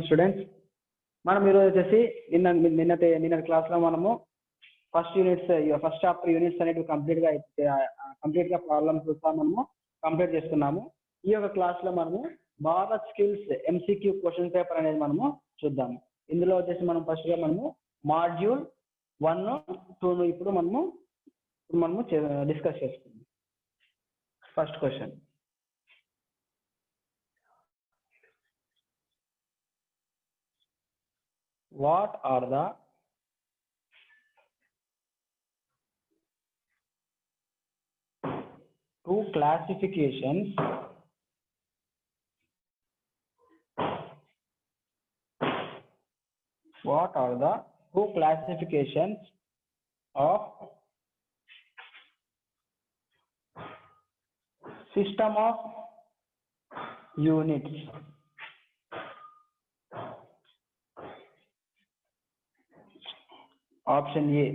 Students మనం ఈరోజు వచ్చేసి నిన్న క్లాస్లో మనము ఫస్ట్ చాప్టర్ యూనిట్స్ అనేవి కంప్లీట్గా ప్రాబ్లమ్స్ మనము కంప్లీట్ చేసుకున్నాము. ఈ యొక్క క్లాస్లో మనము Bharat skills MCQ question paper అనేది మనము చూద్దాము. ఇందులో వచ్చేసి మనం ఫస్ట్గా మనము మాడ్యూల్ 1, 2 ఇప్పుడు మనము డిస్కస్ చేసుకుందాం. First question, what are the two classifications of system of units? Option A,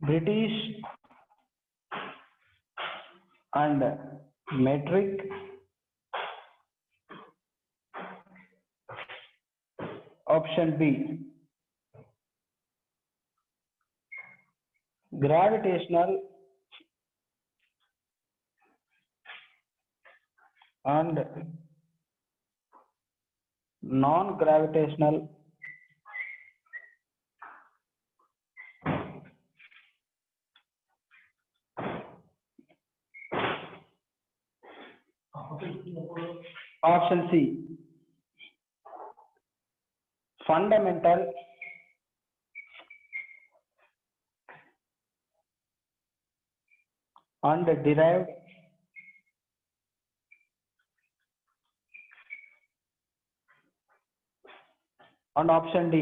British and metric. Option B, gravitational and non-gravitational. Option C, fundamental and derived. And option D,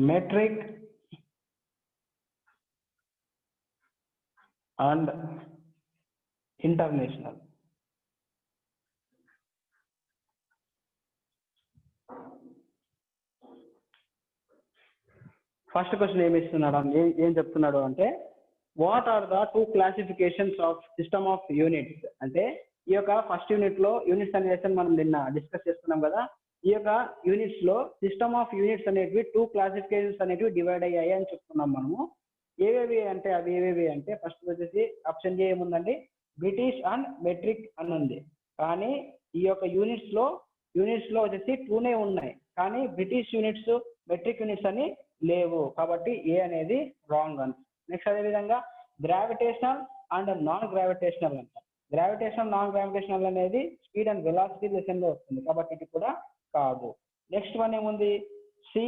metric and international. First question ఏం చెప్తున్నాడు అంటే, what are the two classifications of system of units. అంటే ఈ యొక్క first unit లో units అనేది మనం నిన్న డిస్కస్ చేస్తున్నాం కదా. ఈ యొక్క యూనిట్స్ లో సిస్టమ్ ఆఫ్ యూనిట్స్ అనేటివి 2 క్లాసిఫికేషన్స్ అనేటివి డివైడ్ అయ్యాయి అని చెప్తున్నాం మనము. అవి ఏవేవి అంటే ఫస్ట్ వచ్చేసి ఆప్షన్ ఏ ఏముందండి, బ్రిటిష్ అండ్ మెట్రిక్ అని ఉంది. కానీ ఈ యొక్క యూనిట్స్ లో వచ్చేసి 2నే ఉన్నాయి, కానీ బ్రిటిష్ యూనిట్స్ మెట్రిక్ యూనిట్స్ అని లేవు. కాబట్టి ఏ అనేది రాంగ్ అని. నెక్స్ట్ అదే విధంగా గ్రావిటేషనల్ అండ్ నాన్ గ్రావిటేషనల్ అంట. గ్రావిటేషనల్ నాన్ గ్రావిటేషనల్ అనేది స్పీడ్ అండ్ వెలాసిటీ లెసన్ లో వస్తుంది, కాబట్టి ఇది కూడా కాదు. నెక్స్ట్ వన్ ఏముంది, C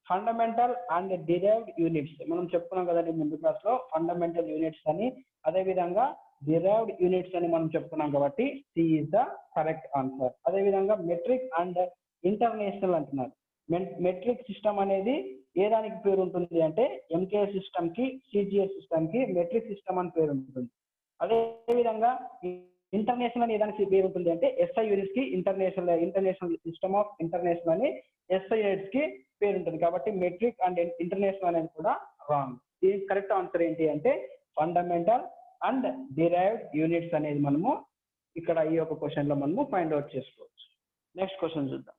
fundamental and derived units. మనం చెప్పుకున్నాం కదండి ముందు క్లాస్ లో, ఫండమెంటల్ యూనిట్స్ అని అదే విధంగా డిరైవ్డ్ యూనిట్స్ అని మనం చెప్పుకున్నాం, కాబట్టి C is the correct answer. అదే విధంగా మెట్రిక్ అండ్ ఇంటర్నేషనల్ అంటున్నారు. మెట్రిక్ సిస్టమ్ అనేది ఏ దానికి పేరు ఉంటుంది అంటే ఎంకే సిస్టమ్ కి, సిజిఎస్ సిస్టమ్ కి మెట్రిక్ సిస్టమ్ అని పేరు ఉంటుంది. అదే విధంగా ఇంటర్నేషనల్ అని ఏ దానికి పేరు ఉంటుంది అంటే ఎస్ఐ యూనిట్స్ కి ఇంటర్నేషనల్ సిస్టమ్ ఆఫ్ ఇంటర్నేషనల్ అని ఎస్ఐ యూనిట్స్ కి పేరు ఉంటుంది. కాబట్టి మెట్రిక్ అండ్ ఇంటర్నేషనల్ అనేది కూడా రాంగ్. దీనికి కరెక్ట్ ఆన్సర్ ఏంటి అంటే ఫండమెంటల్ అండ్ డిరైవ్డ్ యూనిట్స్ అనేది మనము ఇక్కడ ఈ యొక్క క్వశ్చన్ లో మనము ఫైండ్ అవుట్ చేసుకోవచ్చు. నెక్స్ట్ క్వశ్చన్ చూద్దాం.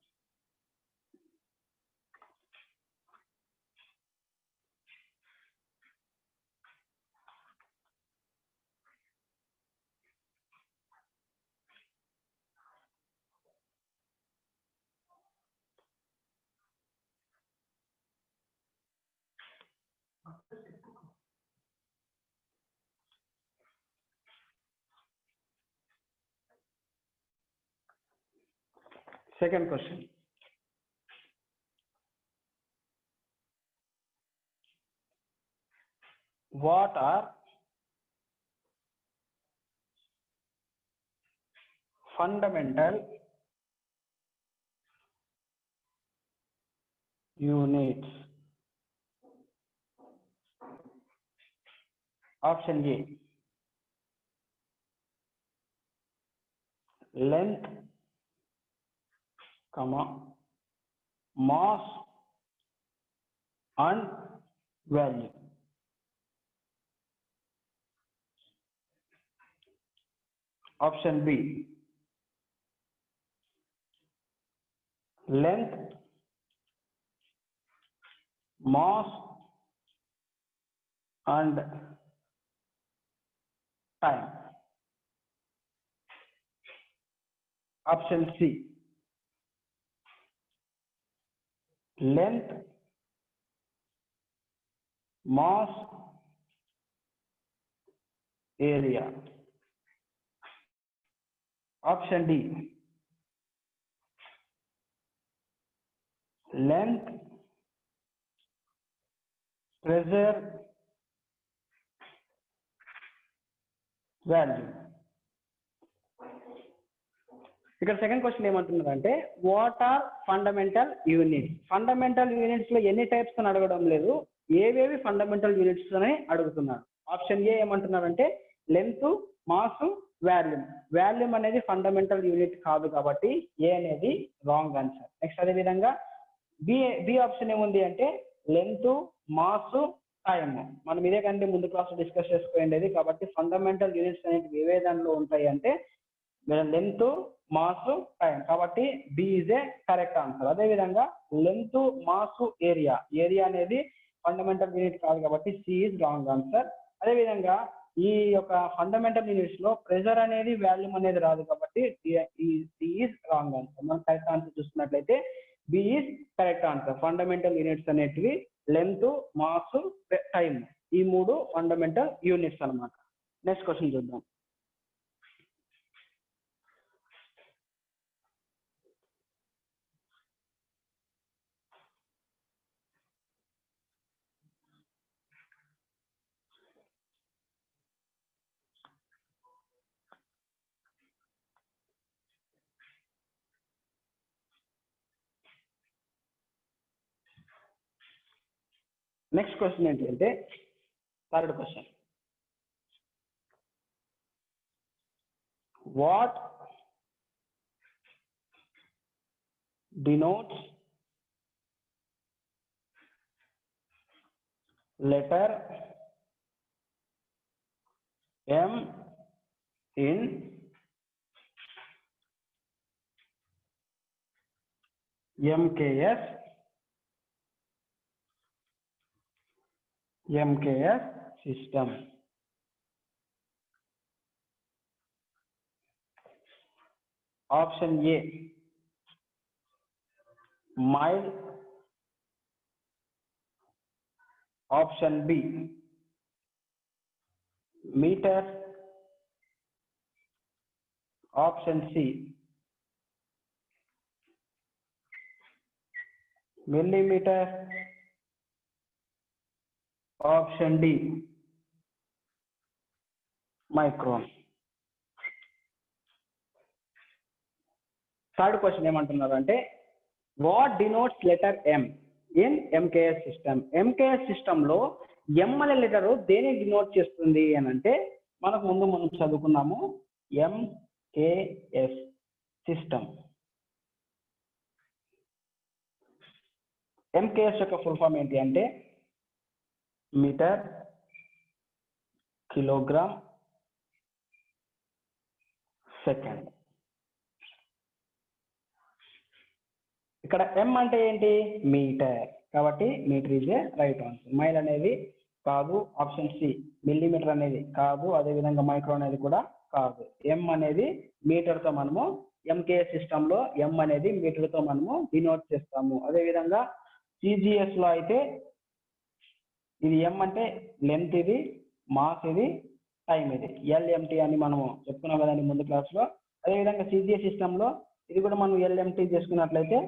Second question, what are fundamental units? Option A, length, mass and value. Option B length, mass and time. Option C length, mass, area. Option D length, pressure, value. ఇక్కడ second question ఏమంటున్నారంటే what are fundamental units. Fundamental units లో ఎన్ని types అని అడగడం లేదు, ఏవేవి fundamental units అని అడుగుతున్నారు. ఆప్షన్ ఏ ఏమంటున్నారంటే లెంత్, మాస్, వాల్యూమ్. వాల్యూమ్ అనేది ఫండమెంటల్ యూనిట్ కాదు కాబట్టి ఏ అనేది రాంగ్ ఆన్సర్. నెక్స్ట్ అదే విధంగా బి ఆప్షన్ ఏముంది అంటే లెంత్, మాస్, టైమ్. మనం ఇదే కంటే ముందు క్లాస్ డిస్కస్ చేసుకోండి. కాబట్టి ఫండమెంటల్ యూనిట్స్ అనేవి ఏవే దానిలో ఉంటాయి అంటే లెంత్, మాస్, టైం. కాబట్టి B is a correct answer. అదే విధంగా లెంత్, మాస్, ఏరియా. ఏరియా అనేది ఫండమెంటల్ యూనిట్ కాదు కాబట్టి సి ఈజ్ రాంగ్ ఆన్సర్. అదే విధంగా ఈ యొక్క ఫండమెంటల్ యూనిట్స్ లో ప్రెజర్ అనేది వాల్యూమ్ అనేది రాదు కాబట్టి సి ఈజ్ రాంగ్ ఆన్సర్. మనం కరెక్ట్ ఆన్సర్ చూసుకున్నట్లయితే B is correct answer. Fundamental units అనేటివి లెంత్, మాస్, టైం. ఈ మూడు ఫండమెంటల్ యూనిట్స్ అన్నమాట. నెక్స్ట్ క్వశ్చన్ చూద్దాం. నెక్స్ట్ క్వశ్చన్ ఏంటంటే third question. What denotes letter M in MKS system. Option A mile. Option B meter. Option C millimeter. Option D micron. Third question ఏమంటున్నారు అంటే what denotes letter M in MKS system. MKS system లో ఎం అనే letter దేని denote చేస్తుంది అని అంటే మనకు ముందు మనం చదువుకున్నాము ఎంకేఎస్ సిస్టమ్. ఎంకేఎస్ యొక్క ఫుల్ ఫామ్ ఏంటి అంటే మీటర్, కిలోగ్రామ్, సెకండ్. ఇక్కడ ఎం అంటే ఏంటి మీటర్ కాబట్టి meter is a right answer. Mile అనేది కాదు. ఆప్షన్ సి మిల్లీమీటర్ అనేది కాదు. అదేవిధంగా మైక్రో అనేది కూడా కాదు. ఎం అనేది మీటర్ తో మనము ఎంకేఎస్ సిస్టమ్ లో ఎం అనేది మీటర్ తో మనము డినోట్ చేస్తాము. అదేవిధంగా సిజిఎస్ లో అయితే ఇది ఎం అంటే లెంత్, ఇది మాస్, ఇది టైం, ఇది ఎల్ఎంటి అని మనము చెప్పుకున్నాం కదండి ముందు క్లాస్ లో. అదేవిధంగా సిజిఎస్ సిస్టమ్ లో ఇది కూడా మనం ఎల్ఎంటి చేసుకున్నట్లయితే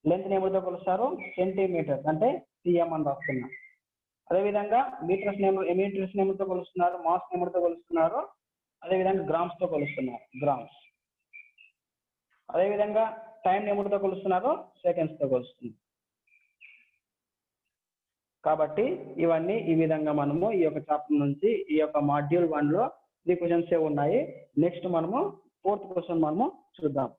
లెంత్ నెంబర్తో కొలుస్తారు, సెంటీమీటర్స్ అంటే సిఎం అని రాస్తున్నాం. అదేవిధంగా మీటర్స్ నెంబర్తో కొలుస్తున్నారు, మాస్ నెంబర్తో కొలుస్తున్నారు, అదేవిధంగా గ్రామ్స్ తో కొలుస్తున్నారు, గ్రామ్స్. అదేవిధంగా టైం నెంబర్తో కొలుస్తున్నారు, సెకండ్స్ తో కొలుస్తున్నారు. కాబట్టి ఇవన్నీ ఈ విధంగా మనము ఈ యొక్క చాప్టర్ నుంచి ఈ యొక్క మాడ్యూల్ 1 లో 3 క్వశ్చన్స్ ఉన్నాయి. నెక్స్ట్ మనము 4th క్వశ్చన్ మనము చూద్దాం.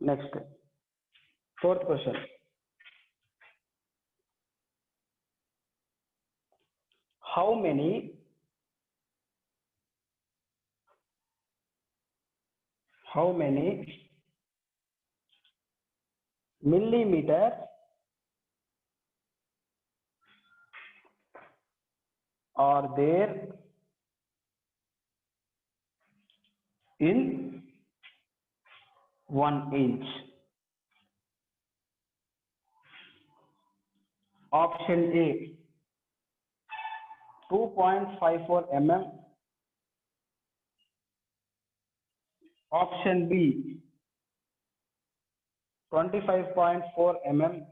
Next, fourth question. How many millimeters are there in 1 inch? Option A, 2.54 mm. Option B, 25.4 mm.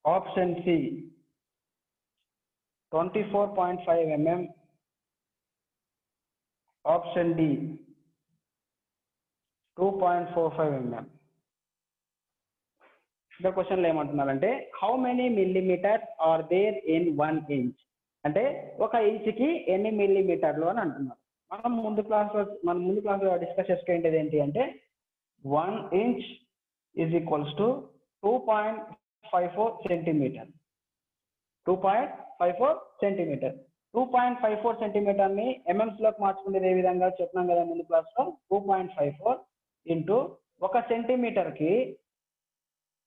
Option C, 24.5 mm. Option D, 2.45 mm. The question లో ఏమంటున్నారంటే how many millimeters are there in 1 inch, అంటే ఒక ఇంచుకి ఎన్ని మిల్లీమీటర్లు అని అంటున్నారు. మనం ముందు క్లాస్లో డిస్కస్ చేసుకునేది ఏంటి అంటే 1 inch is equals to 2.54 centimetre. 2.54 centimetre 2.54 సెంటీమీటర్ని ఎంఎంస్ లోకి మార్చుకునేది ఏ విధంగా చెప్పినాం కదా ముందు క్లాస్లో. 2.54 ఇంటూ ఒక సెంటీమీటర్కి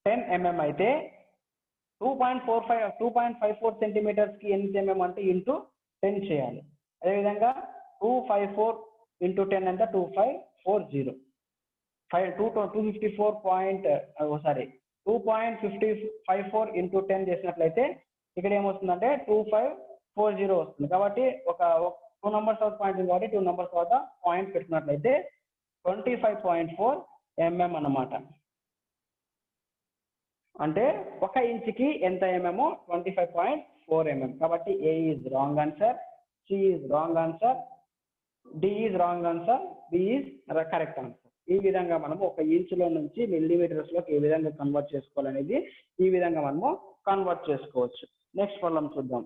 10 mm అయితే 2.54 సెంటీమీటర్స్కి ఎన్ని mm అంటే ఇంటూ 10 చేయాలి. అదేవిధంగా 254 ఇంటూ 10 అంటే 2540. 2.54 ఇంటూ 10 చేసినట్లయితే ఇక్కడ ఏమొస్తుందంటే 2540 వస్తుంది. కాబట్టి ఒక 2 numbers తర్వాత పాయింట్ ఉంది కాబట్టి 2 numbers తర్వాత పాయింట్ పెట్టుకున్నట్లయితే 25.4 mm అన్నమాట. అంటే ఒక ఇంచుకి ఎంత mm? 25.4 mm. కాబట్టి A is wrong answer, C is wrong answer, D is wrong answer, B is correct answer. ఈ విధంగా మనము ఒక ఇంచులో నుంచి మిల్లీమీటర్స్ లోకి ఏ విధంగా కన్వర్ట్ చేసుకోవాలనేది ఈ విధంగా మనము కన్వర్ట్ చేసుకోవచ్చు. నెక్స్ట్ ప్రాబ్లం చూద్దాం.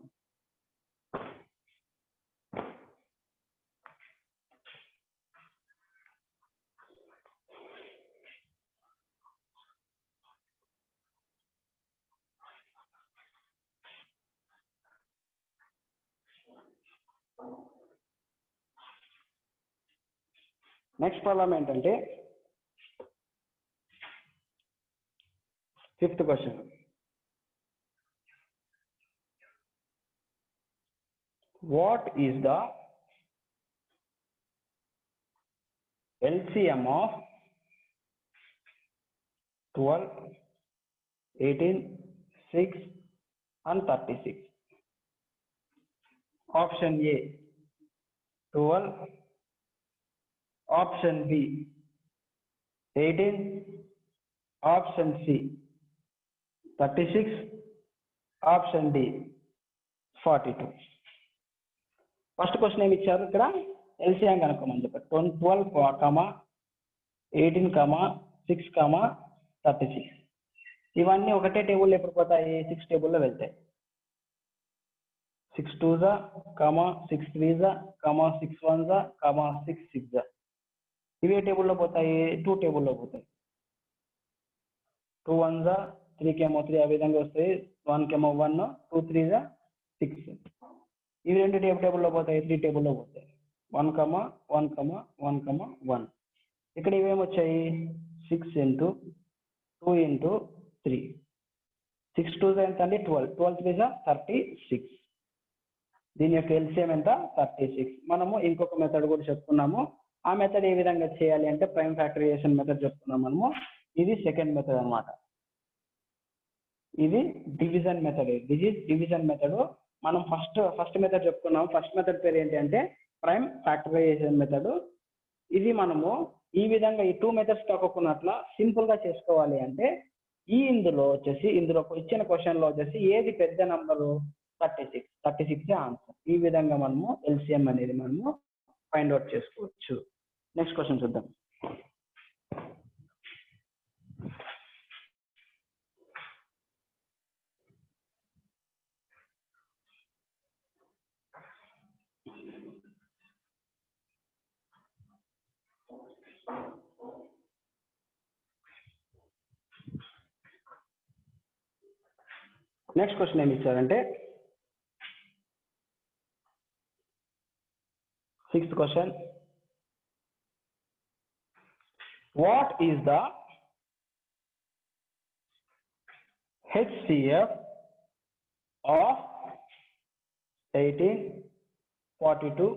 నెక్స్ట్ ప్రాబ్లం ఏంటంటే 5th question. What is the LCM of 12, 18, 6 and 36? Option A, 12. Option B, 18. Option C, 36. Option D, 42. First question ఏమి ఇచ్చారు, ఇక్కడ ఎల్సిఎం కనుక్కోమని చెప్పారు. 12, 18, 6, 36. ఇవన్నీ ఒకటే టేబుల్లో ఎప్పుడు పోతాయి? 6 టేబుల్లో వెళ్తాయి. 6 2s, 6 3s, 6 1s, 6 6s. ఇవే టేబుల్లో పోతాయి? 2 టేబుల్లో పోతాయి. 2 1s, 3 కేమో 3 ఆ విధంగా వస్తాయి. 1 కేమో 1, 2 3s 6. ఇవి రెండు టేబుల్లో పోతాయి, 3 టేబుల్లో పోతాయి. 1 1 1 1. ఇక్కడ ఇవేమొచ్చాయి? 6 ఇంటూ 2 ఇంటూ 3. 6 2s ఎంత అండి? 12. 12 3s 36. దీని యొక్క ఎల్సిఎం ఎంత? 36. మనము ఇంకొక మెథడ్ కూడా చెప్పుకున్నాము. ఆ మెథడ్ ఏ విధంగా చేయాలి అంటే ప్రైమ్ ఫ్యాక్టరైజేషన్ మెథడ్ చెప్పుకున్నాం మనము. ఇది సెకండ్ మెథడ్ అన్నమాట. ఇది డివిజన్ మెథడ్. డివిజన్ మెథడ్ మనం ఫస్ట్ మెథడ్ చెప్పుకున్నాం. ఫస్ట్ మెథడ్ పేరు ఏంటి అంటే ప్రైమ్ ఫ్యాక్టరైజేషన్ మెథడ్. ఇది మనము ఈ విధంగా ఈ 2 మెథడ్స్ కాకుండా సింపుల్ గా చేసుకోవాలి అంటే ఇందులో ఇచ్చిన క్వశ్చన్ లో వచ్చేసి ఏది పెద్ద నంబరు? 36 ఆన్సర్. ఈ విధంగా మనము ఎల్సిఎం అనేది మనము ఫైండ్ అవుట్ చేసుకోవచ్చు. నెక్స్ట్ క్వశ్చన్ చూద్దాం. నెక్స్ట్ క్వశ్చన్ ఏమి ఇచ్చారంటే 6th question, what is the HCF of 18, 42,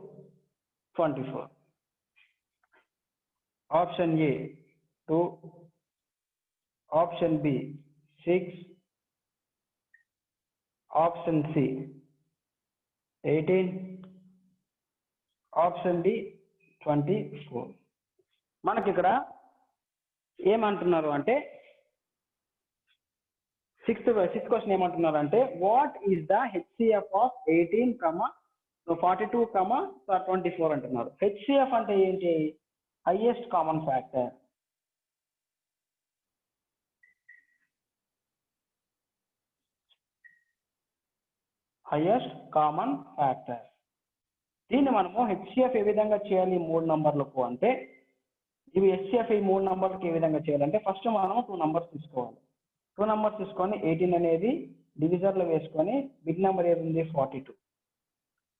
24? Option A 2, option B 6, option C 18, option D 24. మనకి ఇక్కడ ఏమంటున్నారు అంటే సిక్స్త్ క్వశ్చన్ ఏమంటున్నారు అంటే what is the HCF of 18, 42, 24 అంటున్నారు. HCF అంటే ఏంటి? Highest common factor. Highest common factor. దీన్ని మనము HCF ఏ విధంగా చేయాలి 3 నంబర్లకు అంటే ఇవి HCF ఈ 3 నంబర్లకు ఏ విధంగా చేయాలంటే ఫస్ట్ మనం 2 నంబర్స్ తీసుకోవాలి. 2 నంబర్స్ తీసుకొని 18 అనేది డివిజర్లో వేసుకొని బిగ్ నెంబర్ ఏది ఉంది 42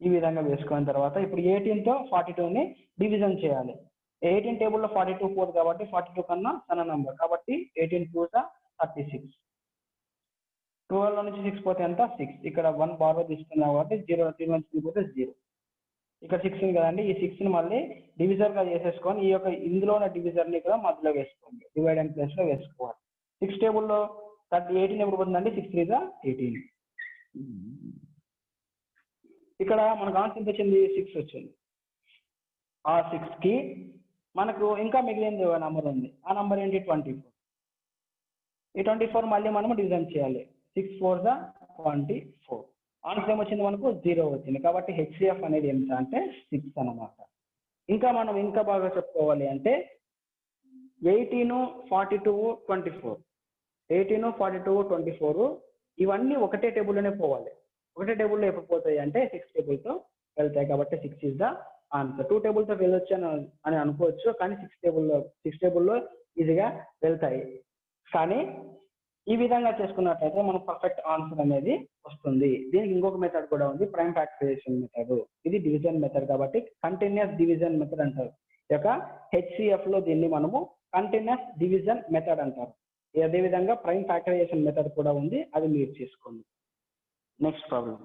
ఈ విధంగా వేసుకున్న తర్వాత ఇప్పుడు 18తో 42ని డివిజన్ చేయాలి. 18 టేబుల్లో 42 పోదు కాబట్టి 42 కన్నా సన్న నెంబర్ కాబట్టి 18 2 36. 12 నుంచి 6 పోతే ఎంత 6. ఇక్కడ 1 బార్లో తీసుకున్నాం కాబట్టి 0 3 నుంచి పోతే 0. ఇక్కడ 6 ఉంది కదండి, ఈ 6ని మళ్ళీ డివిజర్గా చేసేసుకొని ఈ యొక్క ఇందులో ఉన్న డివిజర్ని ఇక్కడ మధ్యలో వేసుకోండి, డివైడ్ అండ్ ప్లేస్లో వేసుకోవాలి. 6 టేబుల్లో 18 ఎప్పుడు పోతుందండి 6 3 18. ఇక్కడ మనకు ఆన్సర్ ఎంత వచ్చింది 6 వచ్చింది. ఆ 6కి మనకు ఇంకా మిగిలింది నెంబర్ ఉంది, ఆ నెంబర్ ఏంటి 24. ఈ 24 మళ్ళీ మనం డివిజన్ చేయాలి. 6 4 24. ఆన్సర్ ఏమొచ్చింది మనకు 0 వచ్చింది. కాబట్టి HCF అనేది ఎంత అంటే 6 అన్నమాట. ఇంకా మనం ఇంకా బాగా చెప్పుకోవాలి అంటే 18, 42, 24. 18, 42, 24 ఇవన్నీ ఒకటే టేబుల్లోనే పోవాలి. ఒకటే టేబుల్లో ఎప్పుడు పోతాయి అంటే 6 టేబుల్తో వెళ్తాయి. కాబట్టి 6 ఇస్ ద ఆన్సర్. 2 టేబుల్తో వెళ్ళొచ్చు అని అనుకోవచ్చు, కానీ 6 టేబుల్లో ఈజీగా వెళ్తాయి. కానీ ఈ విధంగా చేసుకున్నట్లయితే మనకు పర్ఫెక్ట్ ఆన్సర్ అనేది వస్తుంది. దీనికి ఇంకొక మెథడ్ కూడా ఉంది, ప్రైమ్ ఫ్యాక్టరైజేషన్ మెథడ్. ఇది డివిజన్ మెథడ్ కాబట్టి కంటిన్యూస్ డివిజన్ మెథడ్ అంటారు. ఈ యొక్క HCF లో దీన్ని మనము కంటిన్యూస్ డివిజన్ మెథడ్ అంటారు. అదేవిధంగా ప్రైమ్ ఫ్యాక్టరైజేషన్ మెథడ్ కూడా ఉంది, అది మీరు చేసుకోండి. Next problem.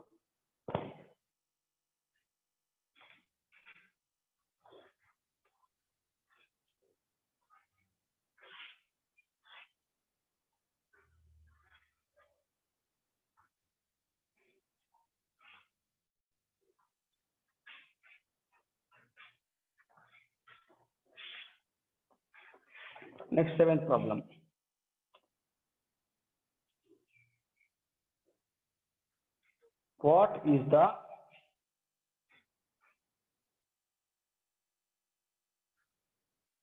Next 7th problem. What is the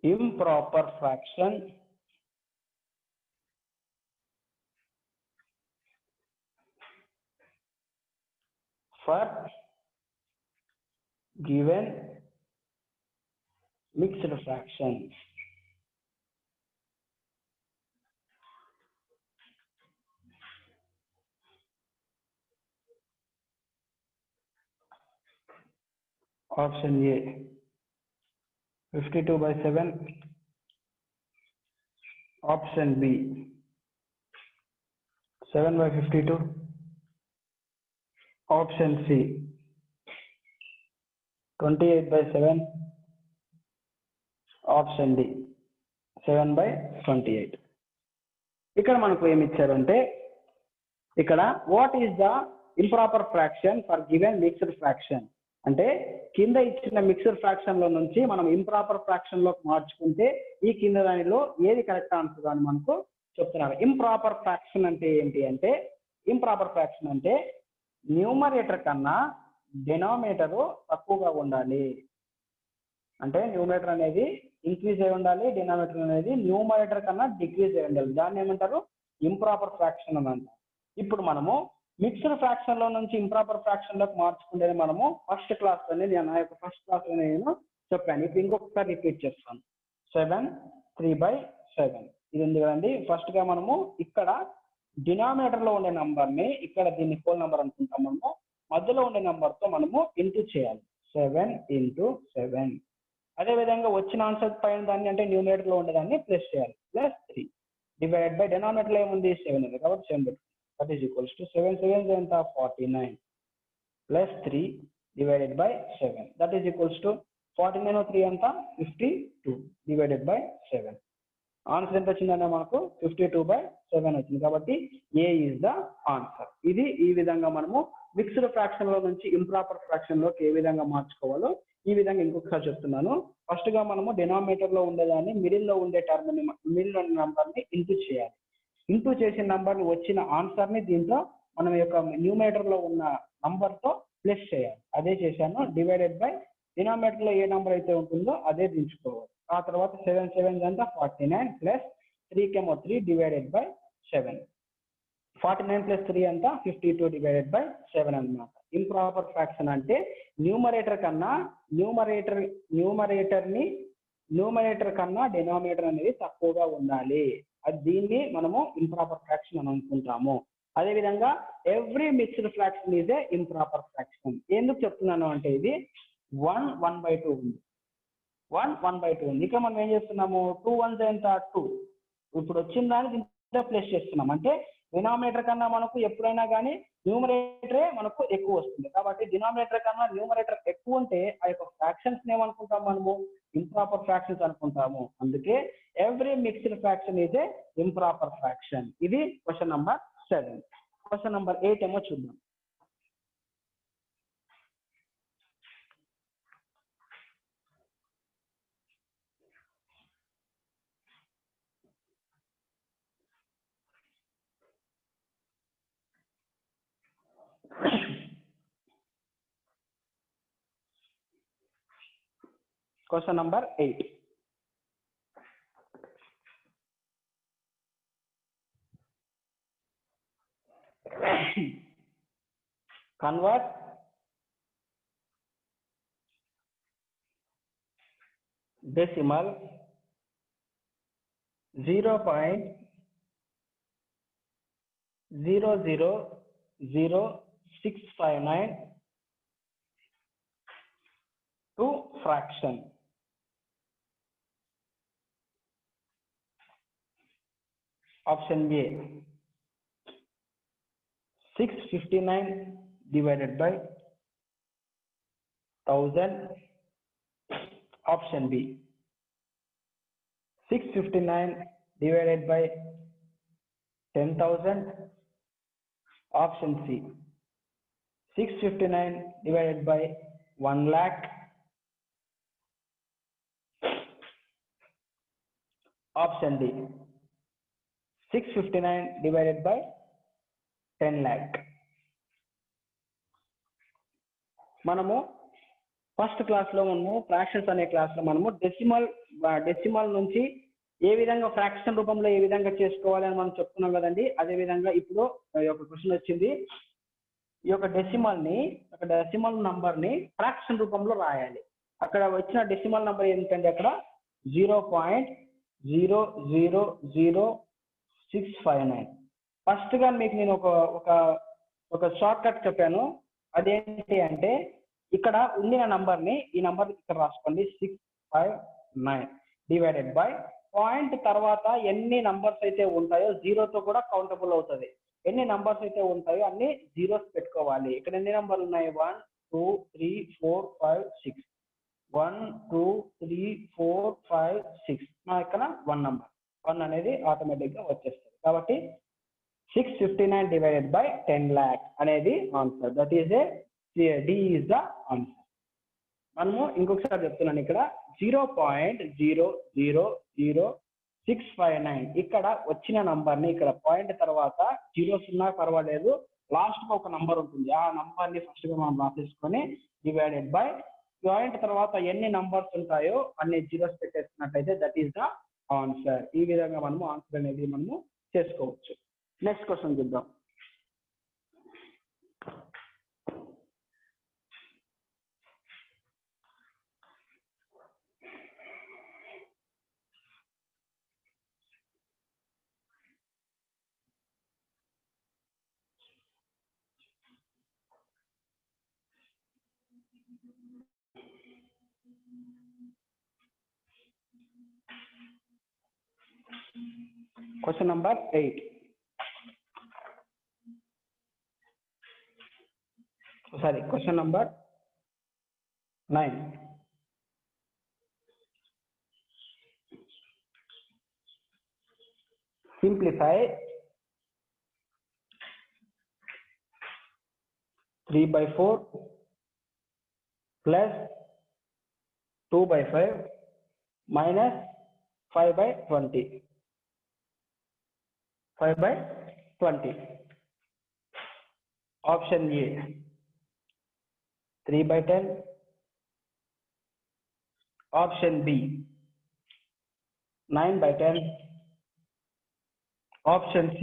improper fraction for given mixed fraction? Option A 52/7, option B 7/52, option C 28/7, option D 7/28. ఇక్కడ మనకు ఏమి ఇచ్చారంటే ఇక్కడ what is the improper fraction for given mixed fraction అంటే కింద ఇచ్చిన mixed fraction లో నుంచి మనం ఇంప్రాపర్ ఫ్రాక్షన్ లోకి మార్చుకుంటే ఈ కింద దానిలో ఏది కరెక్ట్ ఆన్సర్ అని మనకు చెప్తున్నారు. ఇంప్రాపర్ ఫ్రాక్షన్ అంటే ఏంటి అంటే ఇంప్రాపర్ ఫ్రాక్షన్ అంటే న్యూమరేటర్ కన్నా డినామినేటర్ తక్కువగా ఉండాలి. అంటే న్యూమరేటర్ అనేది ఇంక్రీజ్ అయి ఉండాలి, డినామినేటర్ అనేది న్యూమరేటర్ కన్నా డిక్రీజ్ అయి ఉండాలి. దాన్ని ఏమంటారు ఇంప్రాపర్ ఫ్రాక్షన్ అని అంటారు. ఇప్పుడు మనము మిక్స్డ్ ఫ్రాక్షన్ లో నుంచి ఇంప్రాపర్ ఫ్రాక్షన్ లోకి మార్చుకుంటే మనము ఫస్ట్ క్లాస్ అనేది నా యొక్క ఫస్ట్ క్లాస్ నేను చెప్పాను. ఇప్పుడు ఇంకొకసారి రిపీట్ చేస్తాను. 7 3/7 ఇది ఉంది కదండి. ఫస్ట్ గా మనము ఇక్కడ డినామినేటర్ లో ఉండే నంబర్ ని ఇక్కడ దీన్ని హోల్ నంబర్ అనుకుంటాం మనము, మధ్యలో ఉండే నంబర్ తో మనము ఇంటూ చేయాలి. 7 ఇంటూ 7. అదే విధంగా వచ్చిన ఆన్సర్ పైన దాన్ని అంటే న్యూమినేటర్ లో ఉండేదాన్ని ప్లస్ చేయాలి. ప్లస్ 3 డివైడెడ్ బై డినామినేటర్ లో ఏముంది 7 ఉంది కాబట్టి 7 పెట్టుకోండి. దట్ ఈస్ ఈక్వల్స్ టు 7 7 ఎంత 49 plus 3 divided by 7 that is equals to 49 3 ఎంత 52 డివైడెడ్ బై 7. ఆన్సర్ ఎంత వచ్చిందంటే మనకు 52/7 వచ్చింది. కాబట్టి ఏ ఈజ్ ద ఆన్సర్. ఇది ఈ విధంగా మనము మిక్స్డ్ ఫ్రాక్షన్ లో నుంచి ఇంప్రాపర్ ఫ్రాక్షన్ లోకి ఏ విధంగా మార్చుకోవాలో ఈ విధంగా ఇంకొకసారి చెప్తున్నాను. ఫస్ట్ గా మనము డినామినేటర్ లో ఉండేదాన్ని మిడిల్ లో ఉండే టర్మ్ ని మిడిల్ ఉన్న నంబర్ ని ఇంటూ చేయాలి. ఇంటూ చేసిన నంబర్ ని వచ్చిన ఆన్సర్ ని దీంట్లో మనం యొక్క న్యూమరేటర్ లో ఉన్న నంబర్ తో ప్లస్ చేయాలి. అదే చేశాను. డివైడెడ్ బై డినామినేటర్ లో ఏ నంబర్ అయితే ఉంటుందో అదే దించుకోవాలి. ఆ తర్వాత 7 7 అంతా 49 ప్లస్ 3 కేమో 3 డివైడెడ్ బై 7. 49 ప్లస్ 3 అంతా 52 డివైడెడ్ బై 7 అన్నమాట. ఇంప్రాపర్ ఫ్రాక్షన్ అంటే న్యూమరేటర్ కన్నా న్యూమరేటర్ కన్నా డినామినేటర్ అనేది తక్కువగా ఉండాలి. అది దీన్ని మనము ఇంప్రాపర్ ఫ్రాక్షన్ అని అనుకుంటాము. అదేవిధంగా every mixed fraction is a improper fraction. ఎందుకు చెప్తున్నాను అంటే ఇది 1 1/2 ఉంది. 1 1/2 ఉంది. ఇక మనం ఏం చేస్తున్నాము 2 1 ఎంత 2. ఇప్పుడు వచ్చిన దాన్ని దీంట్లో ప్లస్ చేస్తున్నాం. అంటే డినామినేటర్ కన్నా మనకు ఎప్పుడైనా కానీ న్యూమరేటరే మనకు ఎక్కువ వస్తుంది. కాబట్టి డినామినేటర్ కన్నా న్యూమరేటర్ ఎక్కువ ఉంటే ఆ యొక్క ఫ్రాక్షన్స్ ఏమనుకుంటాం మనము ఇంప్రాపర్ ఫ్రాక్షన్స్ అనుకుంటాము. అందుకే every mixed fraction is a improper fraction. ఇది క్వశ్చన్ నంబర్ 7. క్వశ్చన్ నంబర్ 8 ఏమో చూద్దాం. Question number 8. Convert decimal 0.000659 to fraction. Option A 659 divided by 1000. Option B 659 divided by 10,000. Option C 659 divided by 1 lakh. Option D 659 divided by 10 lakh. మనము first class లో మనము fractions అనే class లో మనము decimal నుంచి ఏ విధంగా ఫ్రాక్షన్ రూపంలో ఏ విధంగా చేసుకోవాలి అని మనం చెప్తున్నాం కదండి. అదే విధంగా ఇప్పుడు ఒక క్వశ్చన్ వచ్చింది. ఈ యొక్క డెసిమల్ నంబర్ ని ఫ్రాక్షన్ రూపంలో రాయాలి. అక్కడ వచ్చిన డెసిమల్ నంబర్ ఏంటంటే అక్కడ 0.000659. ఫస్ట్ గా మీకు నేను ఒక షార్ట్ కట్ చెప్పాను. అదేంటి అంటే ఇక్కడ ఉండిన నంబర్ ని ఈ నంబర్ ఇక్కడ రాసుకోండి 659 డివైడెడ్ బై పాయింట్ తర్వాత ఎన్ని నంబర్స్ అయితే ఉంటాయో జీరోతో కూడా కౌంటబుల్ అవుతుంది. ఎన్ని నంబర్స్ అయితే ఉంటాయో అన్ని జీరోస్ పెట్టుకోవాలి. ఇక్కడ ఎన్ని నంబర్లు ఉన్నాయి 1 2 3 4 5 6. 1 2 3 4 5 6. ఇక్కడ 1 నంబర్ 1 అనేది ఆటోమేటిక్ గా వచ్చేస్తుంది. కాబట్టి 659 డివైడెడ్ బై 10 lakh అనేది answer. That is D is the answer. మనము ఇంకొకసారి చెప్తున్నాను. ఇక్కడ 0.000659 ఇక్కడ వచ్చిన నంబర్ ని ఇక్కడ పాయింట్ తర్వాత జీరోస్ ఉన్నా పర్వాలేదు, లాస్ట్ గా ఒక నంబర్ ఉంటుంది. ఆ నంబర్ ని ఫస్ట్ గా మనం రాసేసుకొని డివైడెడ్ బై పాయింట్ తర్వాత ఎన్ని నంబర్స్ ఉంటాయో అన్ని జీరోస్ పెట్టేసుకున్నట్టయితే దట్ ఈస్ ద ఆన్సర్. ఈ విధంగా మనము ఆన్సర్ అనేది మనము చేసుకోవచ్చు. నెక్స్ట్ క్వశ్చన్ చూద్దాం. Question number 8. Sorry, question number 9. Simplify 3/4 plus 2/5 minus 5/20. 5/20. Option A 3/10. Option B 9/10. Option C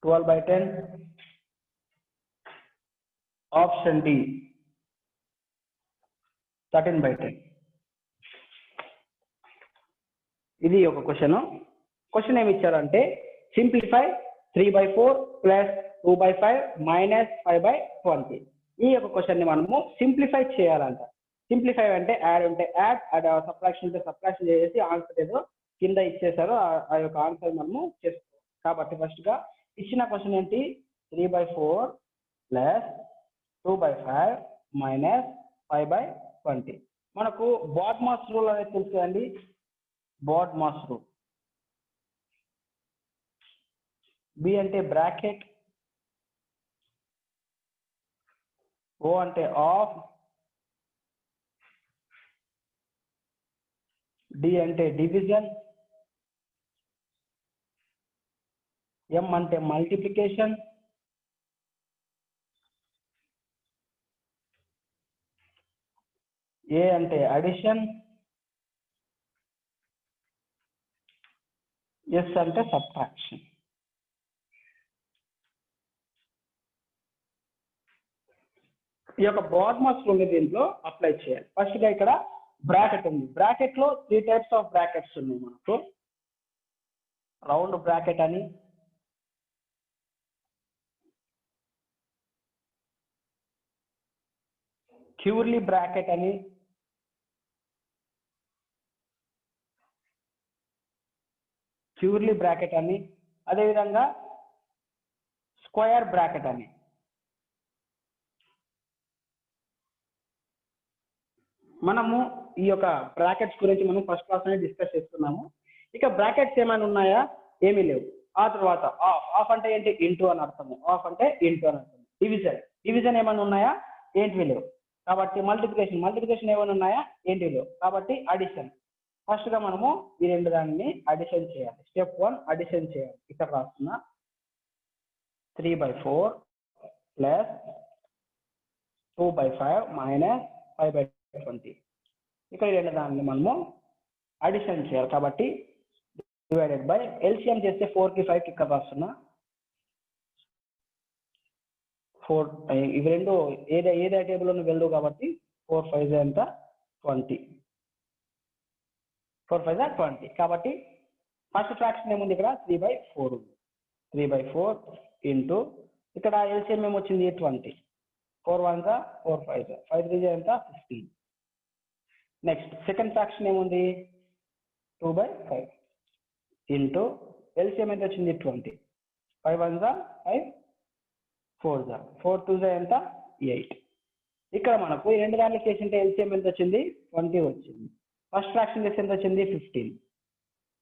12/10. Option D 13/10. ఇది ఒక క్వశ్చన్ ఏమి ఇచ్చారంటే సింప్లిఫై 3/4 ప్లస్ 2/5 మైనస్ 5/20. ఈ యొక్క క్వశ్చన్ ని మనము సింప్లిఫై చేయాలంట. సింప్లిఫై అంటే యాడ్ ఉంటే యాడ్, సబ్ట్రాక్షన్ ఉంటే సబ్ట్రాక్షన్ చేసి ఆన్సర్ ఏదో కింద ఇచ్చేసారో ఆ యొక్క ఆన్సర్ మనము చేసుకోవాలి. కాబట్టి ఫస్ట్ గా ఇచ్చిన క్వశ్చన్ ఏంటి, 3/4 ప్లస్ 2/5 మైనస్ 5/20. మనకు బాడ్మాస్ రూల్ అనేది తెలుసు కదండి. BODMAS rule. బి అంటే బ్రాకెట్, ఓ అంటే ఆఫ్, డి అంటే డివిజన్, ఎం అంటే మల్టిప్లికేషన్, ఏ అంటే అడిషన్, ఎస్ అంటే సబ్ట్రాక్షన్. ఈ యొక్క బాడ్మాస్ రూల్ దీంట్లో అప్లై చేయాలి. ఫస్ట్ గా ఇక్కడ బ్రాకెట్ ఉంది. బ్రాకెట్ లో 3 టైప్స్ ఆఫ్ బ్రాకెట్స్ ఉన్నాయి మనకు. రౌండ్ బ్రాకెట్ అని, క్యూర్లీ బ్రాకెట్ అని, అదేవిధంగా స్క్వేర్ బ్రాకెట్ అని. మనము ఈ యొక్క బ్రాకెట్స్ గురించి మనం ఫస్ట్ క్లాస్ అనేది డిస్కస్ చేస్తున్నాము. ఇక బ్రాకెట్స్ ఏమైనా ఉన్నాయా, ఏమీ లేవు. ఆ తర్వాత ఆఫ్ అంటే ఏంటి, ఇంటూ అని అర్థము. ఆఫ్ అంటే ఇంటూ అని అర్థము. డివిజన్ ఏమైనా ఉన్నాయా, ఏంటివి లేవు. కాబట్టి మల్టిప్లికేషన్ ఏమైనా ఉన్నాయా, ఏంటివి లేవు. కాబట్టి అడిషన్. ఫస్ట్ గా మనము ఈ రెండు దాన్ని అడిషన్ చేయాలి. స్టెప్ 1 అడిషన్ చేయాలి. ఇక్కడ రాస్తున్నా 3/4 ప్లస్ 2/5 మైనస్ 5/20. ఇక్కడ ఈ రెండు దాన్ని మనము అడిషన్ చేయాలి. కాబట్టి డివైడెడ్ బై ఎల్సిఎం చేస్తే 4కి 5కి ఇక్కడ రాస్తున్నా 4. ఇవి రెండు ఏదే టేబుల్ ఉన్న వెళ్దు కాబట్టి 4 5 ఎంత 20. 4 5 20. కాబట్టి ఫస్ట్ ఫ్రాక్షన్ ఏముంది, ఇక్కడ 3/4 ఉంది. 3/4 ఇంటూ ఇక్కడ ఎల్సిఎం ఏమొచ్చింది 20. 4 1 4 5 5 3 ఎంత 15. నెక్స్ట్ సెకండ్ ఫ్రాక్షన్ ఏముంది 2/5 ఇంటూ ఎల్సిఎం ఎంత వచ్చింది 20. 5 1 5 4 4 2 ఎంత 8. ఇక్కడ మనకు ఈ రెండు దాంట్లో చేసింటే ఎల్సిఎం ఎంత వచ్చింది 20 వచ్చింది. ఫస్ట్ ఫ్రాక్షన్ చేసి ఎంత వచ్చింది 15.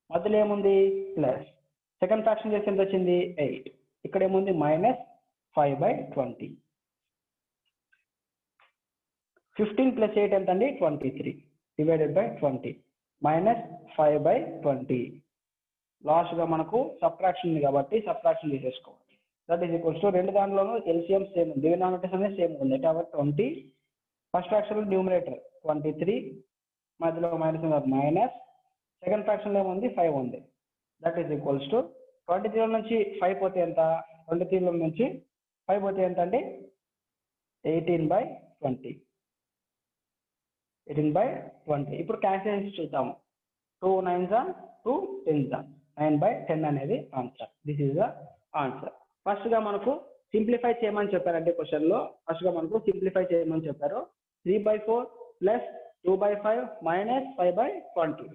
మధ్యలో ఏముంది ప్లస్. సెకండ్ ఫ్రాక్షన్ చేసి ఎంత వచ్చింది 8. ఇక్కడ ఏముంది మైనస్ 5/20. 15 ప్లస్ 8 ఎంత అండి 23 డివైడెడ్ బై 20 మైనస్ 5/20. లాస్ట్ గా మనకు సబ్ట్రాక్షన్ ఉంది కాబట్టి సబ్ట్రాక్షన్ చేసేసుకోవాలి. దట్ ఈస్ ఈక్వల్స్ టు రెండు దాంట్లోనూ ఎల్సిఎం సేమ్ ఉంది, డినామినేటర్స్ అనేది సేమ్ ఉంది కాబట్టి 20. ఫస్ట్ ఫ్రాక్షన్ న్యూమరేటర్ 23, మధ్యలో మైనస్ మైనస్. సెకండ్ ఫ్రాక్షన్ లో ఏముంది 5 ఉంది. దట్ ఈస్ ఈక్వల్స్ టు 23 నుంచి 5 పోతే ఎంత, 23 నుంచి 5 పోతే ఎంత అండి 18/20. 18/20. ఇప్పుడు క్యాన్సిల్ చూద్దాము. 2 9s 2 10s 9/10 అనేది answer. This is the answer. First గా మనకు సింప్లిఫై చేయమని చెప్పారంటే క్వశ్చన్ లో ఫస్ట్ గా మనకు సింప్లిఫై చేయమని చెప్పారు. 3/4 ప్లస్ 2/5 మైనస్ 5/20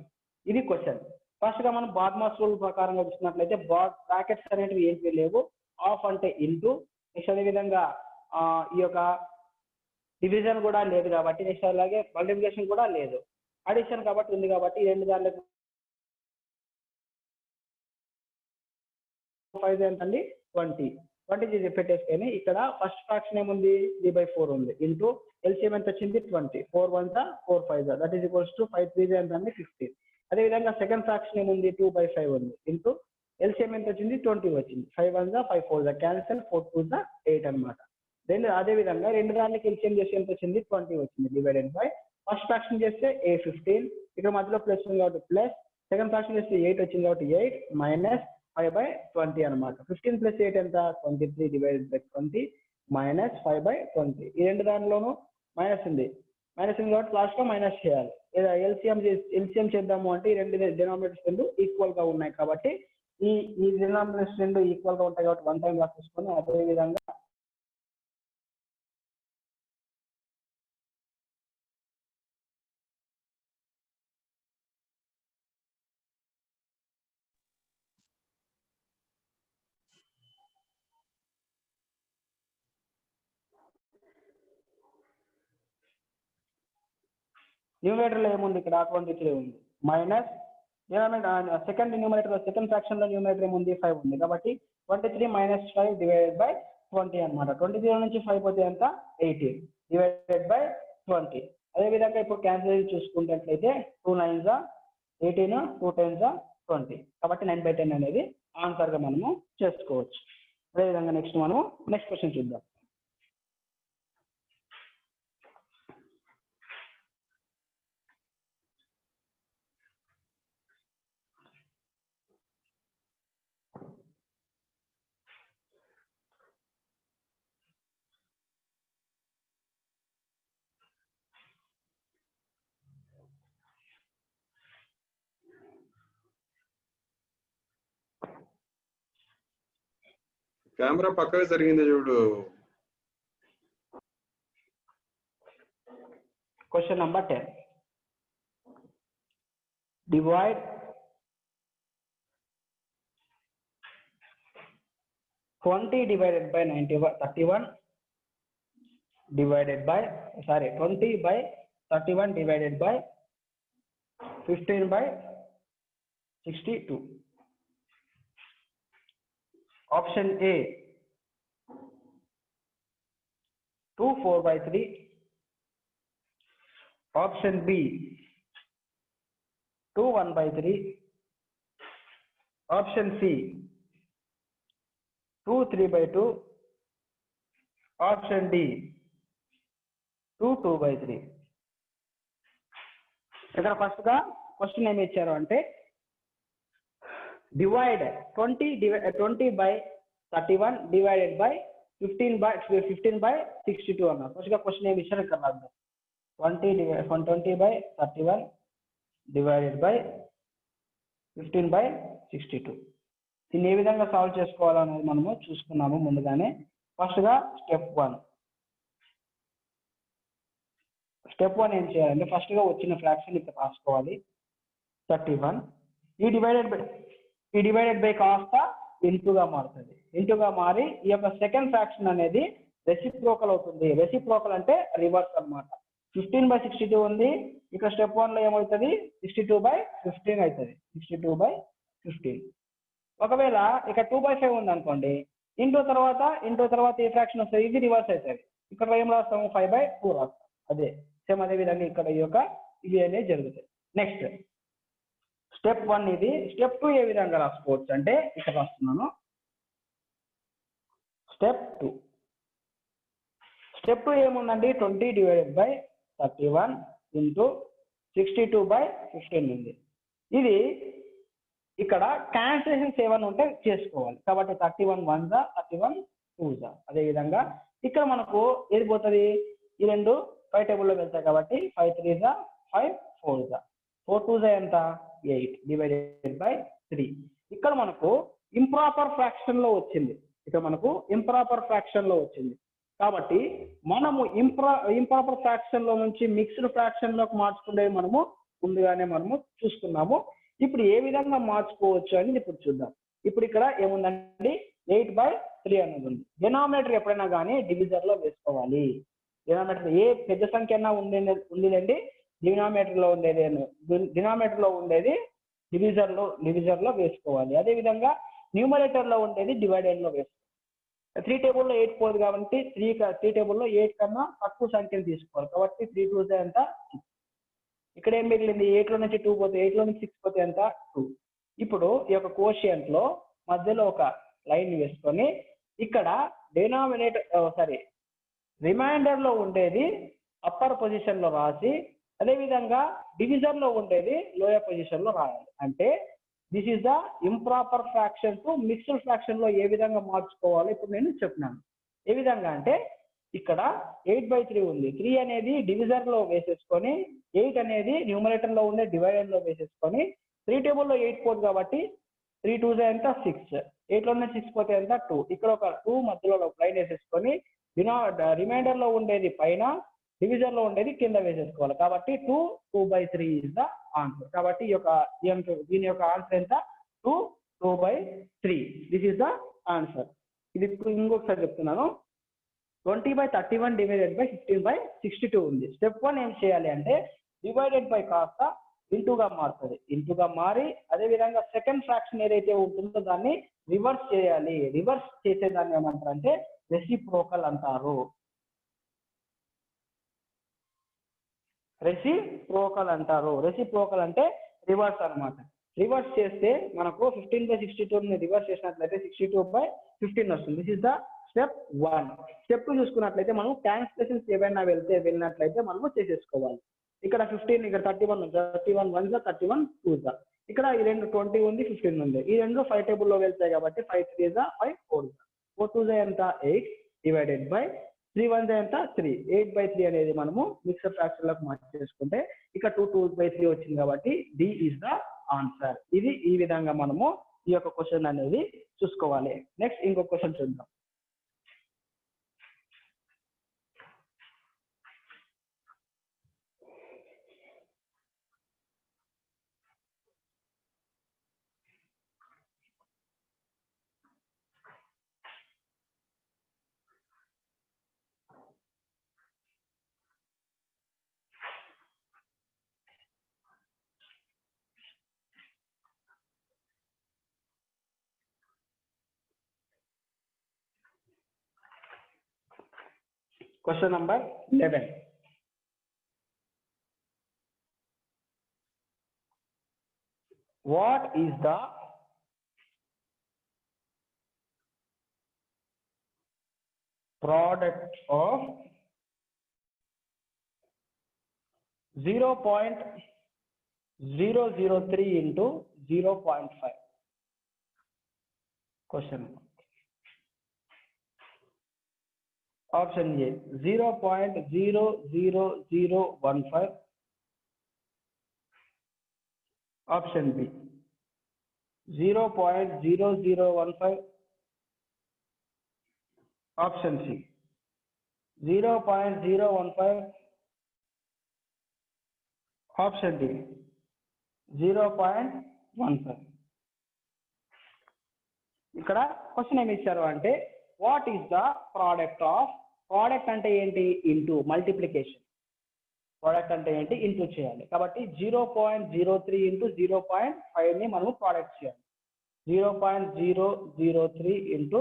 ఇది క్వశ్చన్. ఫస్ట్ గా మనం బాడ్మాస్ రూల్ ప్రకారంగా చూసినట్లయితే బ్రాకెట్స్ అనేటివి ఏంటి లేవు, ఆఫ్ అంటే ఇంటూ, నెక్స్ట్ అదే విధంగా ఈ యొక్క డివిజన్ కూడా లేదు కాబట్టి, నెక్స్ట్ అలాగే మల్టిప్లికేషన్ కూడా లేదు, అడిషన్ కాబట్టి ఉంది కాబట్టి ఈ రెండు దాంట్లో 5 ఎంతండి 20 పెట్టేసుకొని ఇక్కడ ఫస్ట్ ఫ్రాక్షన్ ఏముంది 3/4 ఉంది ఇంటూ ఎల్సిఎం ఎంత వచ్చింది 20, 4 1 4 5 దట్ ఈస్ ఈక్వల్స్ టు 5 3 ఎంతండి 15. అదే విధంగా సెకండ్ ఫ్రాక్షన్ ఏముంది 2/5 ఉంది ఇంటూ ఎల్సిఎం ఎంత వచ్చింది 20 వచ్చింది, 5 1 5 4 క్యాన్సిల్, 4 2 8 అనమాట. అదే విధంగా రెండు దానికి ఎల్సిఎం చేసి ఎంత వచ్చింది 20 వచ్చింది, డివైడెడ్ బై ఫస్ట్ ఫ్రాక్షన్ చేస్తే 15 ఇక్కడ మధ్యలో ప్లస్ ఉంది కాబట్టి ప్లస్, సెకండ్ ఫ్రాక్షన్ చేస్తే 8 వచ్చింది కాబట్టి 8 మైనస్ 5/20 అనమాట. 15 ప్లస్ 8 ఎంత 23 డివైడెడ్ బై 20 మైనస్ 5/20. ఈ రెండు దానిలోనూ మైనస్ ఉంది కాబట్టి లాస్ట్ లో మైనస్ చేయాలి. లేదా ఎల్సిఎం చేద్దాము అంటే ఈ రెండు డినామినేటర్స్ రెండు ఈక్వల్ గా ఉన్నాయి కాబట్టి ఈ డినామినేటర్స్ రెండు ఈక్వల్ గా ఉంటాయి కాబట్టి 1 టైం రాసేసుకొని అదే విధంగా న్యూమరేటర్ లో ఏముంది ఇక్కడ 23 ఉంది minus second numerator second fraction లో న్యూమరేటర్ ఏముంది 5 ఉంది కాబట్టి 23 మైనస్ 5 డివైడెడ్ బై 20 అనమాట. 23 నుంచి 5 పోతే ఎంత 18 డివైడెడ్ బై 20. అదే విధంగా ఇప్పుడు క్యాన్సిల్ చూసుకున్నట్లయితే 2 9s 18, 2 10s 20 కాబట్టి 9/10 అనేది ఆన్సర్ గా మనము చేసుకోవచ్చు. అదే విధంగా నెక్స్ట్ క్వశ్చన్ చూద్దాం. కెమెరా పక్కగా జరిగింది చూడు. Question number 10. Divide 20 divided by 31 divided by 20 by 31 divided by 15 by 62. Option A 2 4/3. Option B 2 1/3. Option C 2 3/2. Option D 2 2/3. ఇక్కడ ఫస్ట్ గా క్వశ్చన్ ఏమి ఇచ్చారు అంటే divide 20 by 31 divided by 15 by 62 అన్నారు. ఫస్ట్ గా క్వశ్చన్ ఏమి ఇచ్చారు ఇక్కడ రాద్దాం. 20 by 31 డివైడెడ్ బై 15 by 62. దీన్ని ఏ విధంగా సాల్వ్ చేసుకోవాలనేది మనము చూసుకున్నాము ముందుగానే. ఫస్ట్ గా స్టెప్ 1 ఏం చేయాలంటే ఫస్ట్ గా వచ్చిన ఫ్రాక్షన్ ఇక్కడ రాసుకోవాలి 31. ఈ డివైడెడ్ బై కాస్త ఇంటూగా మారుతుంది. ఇంటూగా మారి ఈ యొక్క సెకండ్ ఫ్రాక్షన్ అనేది రెసిప్రోకల్ అవుతుంది. రెసిప్రోకల్ అంటే రివర్స్ అన్నమాట. 15 by 62 ఉంది, ఇక్కడ స్టెప్ 1 లో ఏమవుతుంది 62 by 15 అవుతుంది. 62 by 15. ఒకవేళ ఇక్కడ 2/5 ఉంది అనుకోండి, ఇంటూ తర్వాత ఈ ఫ్రాక్షన్ వస్తుంది, ఇది రివర్స్ అవుతుంది. ఇక్కడ ఏం రాస్తాము 5/2 రాస్తాం. అదే విధంగా ఇక్కడ ఇవి అనేది జరుగుతాయి. నెక్స్ట్ స్టెప్ 1 ఇది. స్టెప్ 2 ఏ విధంగా రాసుకోవచ్చు అంటే ఇక్కడ రాస్తున్నాను. స్టెప్ 2 ఏముందండి 20 divided by 31 into 62 by 15 ఉంది. ఇది ఇక్కడ క్యాన్సిలేషన్స్ ఏమైనా ఉంటే చేసుకోవాలి కాబట్టి 31 1s 31 2s. అదే విధంగా ఇక్కడ మనకు ఏది పోతుంది, ఈ రెండు 5 టేబుల్లో వెళ్తాయి కాబట్టి 5 3s 5 4s. 4 2s ఎంత 8 డివైడెడ్ బై 3. ఇక్కడ మనకు ఇంప్రాపర్ ఫ్రాక్షన్ లో వచ్చింది. ఇక్కడ మనకు ఇంప్రాపర్ ఫ్రాక్షన్ లో వచ్చింది. కాబట్టి మనము ఇంప్రాపర్ ఫ్రాక్షన్ లో నుంచి మిక్స్డ్ ఫ్రాక్షన్ లోకి మార్చుకునేవి మనము ముందుగానే మనము చూసుకున్నాము. ఇప్పుడు ఏ విధంగా మార్చుకోవచ్చు అని ఇప్పుడు చూద్దాం. ఇప్పుడు ఇక్కడ ఏముందండి, 8/3 అనేది ఉంది. డినామినేటర్ ఎప్పుడైనా కానీ డివిజర్ లో వేసుకోవాలి. డినామినేటర్ ఏ పెద్ద సంఖ్య అయినా ఉందండి, డినామినేటర్ లో ఉండేది డివిజర్ లో వేసుకోవాలి. అదే విధంగా న్యూమరేటర్ లో ఉండేది డివైడెడ్ లో వేసుకోవాలి. 3 టేబుల్లో 8 పోదు కాబట్టి 3 టేబుల్లో 8 కన్నా తక్కువ సంఖ్యను తీసుకోవాలి. కాబట్టి 3 2 ఎంత 6. ఇక్కడ ఏం మిగిలింది, 8 లో నుంచి 2 పోతే 8 లో నుంచి 6 పోతే ఎంత 2. ఇప్పుడు ఈ యొక్క కోషియంట్ లో మధ్యలో ఒక లైన్ వేసుకొని ఇక్కడ రిమైండర్ లో ఉండేది అప్పర్ పొజిషన్ లో రాసి అదే విధంగా డివిజన్ లో ఉండేది లోయర్ పొజిషన్ లో రాయాలి. అంటే this is the improper fraction to mixed fraction లో ఏ విధంగా మార్చుకోవాలో ఇప్పుడు నేను చెప్తున్నాను. ఏ విధంగా అంటే ఇక్కడ 8/3 ఉంది. 3 అనేది డివిజర్ లో వేసేసుకొని 8 అనేది న్యూమరేటర్ లో ఉండే డివైడర్ లో వేసేసుకొని 3 టేబుల్లో 8 పోదు కాబట్టి 3 2 ఎంత 6. 8 లో నుంచి 6 పోతే ఎంత 2. ఇక్కడ ఒక 2 మధ్యలో ఒక లైన్ వేసేసుకొని రిమైండర్ లో ఉండేది పైన, డివిజన్ లో ఉండేది కింద వేసేసుకోవాలి. కాబట్టి 2/3 ఇస్ ద ఆన్సర్. కాబట్టి దీని యొక్క ఆన్సర్ ఎంత 2/3. This is the answer. ఇది ఇప్పుడు ఇంకొకసారి చెప్తున్నాను. 20/31 డివైడెడ్ బై 15/62 ఉంది. స్టెప్ 1 ఏం చేయాలి అంటే డివైడెడ్ బై కాస్త ఇంటూగా మారుతుంది. ఇంటూగా మారి అదే విధంగా సెకండ్ ఫ్రాక్షన్ ఏదైతే ఉంటుందో దాన్ని రివర్స్ చేయాలి. రివర్స్ చేసేదాన్ని ఏమంటారు అంటే రెసిప్రోకల్ అంటారు. రెసిప్రోకల్ అంటే రివర్స్ అన్నమాట. రివర్స్ చేస్తే మనకు 15/62 రివర్స్ చేసినట్లయితే 62/15 వస్తుంది. This is the step 1. Step 2 చూసుకున్నట్లయితే మనం క్యాన్సిలేషన్స్ ఏవైనా వెళ్ళినట్లయితే మనము చేసేసుకోవాలి. ఇక్కడ 15, ఇక్కడ 31 ఉంది. 31 1 31 2 ఇక్కడ ఈ రెండు 20 ఉంది, 15 ఉంది. ఈ రెండు 5 టేబుల్లో వెళ్తాయి కాబట్టి 5 3 5 4 4 2 ఎంత 8 డివైడెడ్ బై 3 1 ఎంత 3. 8/3 అనేది మనము మిక్స్డ్ ఫ్రాక్షన్ లకు మార్చేసుకుంటే ఇక్కడ 2/3 వచ్చింది కాబట్టి డి ఇస్ ద ఆన్సర్. ఇది ఈ విధంగా మనము ఈ యొక్క క్వశ్చన్ అనేది చూసుకోవాలి. నెక్స్ట్ ఇంకొక క్వశ్చన్ చూద్దాం. Question number 11. What is the product of 0.003 into 0.5? Question. Option A 0.00015. Option B 0.0015. Option C 0.015. Option D 0.15. ఇక్కడ క్వశ్చన్ ఏమి ఇచ్చారు అంటే what is the product of, product అంటే ఏంటి ఇంటూ మల్టిప్లికేషన్, ప్రోడక్ట్ అంటే ఏంటి ఇంటూ చేయాలి. కాబట్టి 0.03 ఇంటూ 0.5 ని మనము ప్రోడక్ట్ చేయాలి. 0.003 ఇంటూ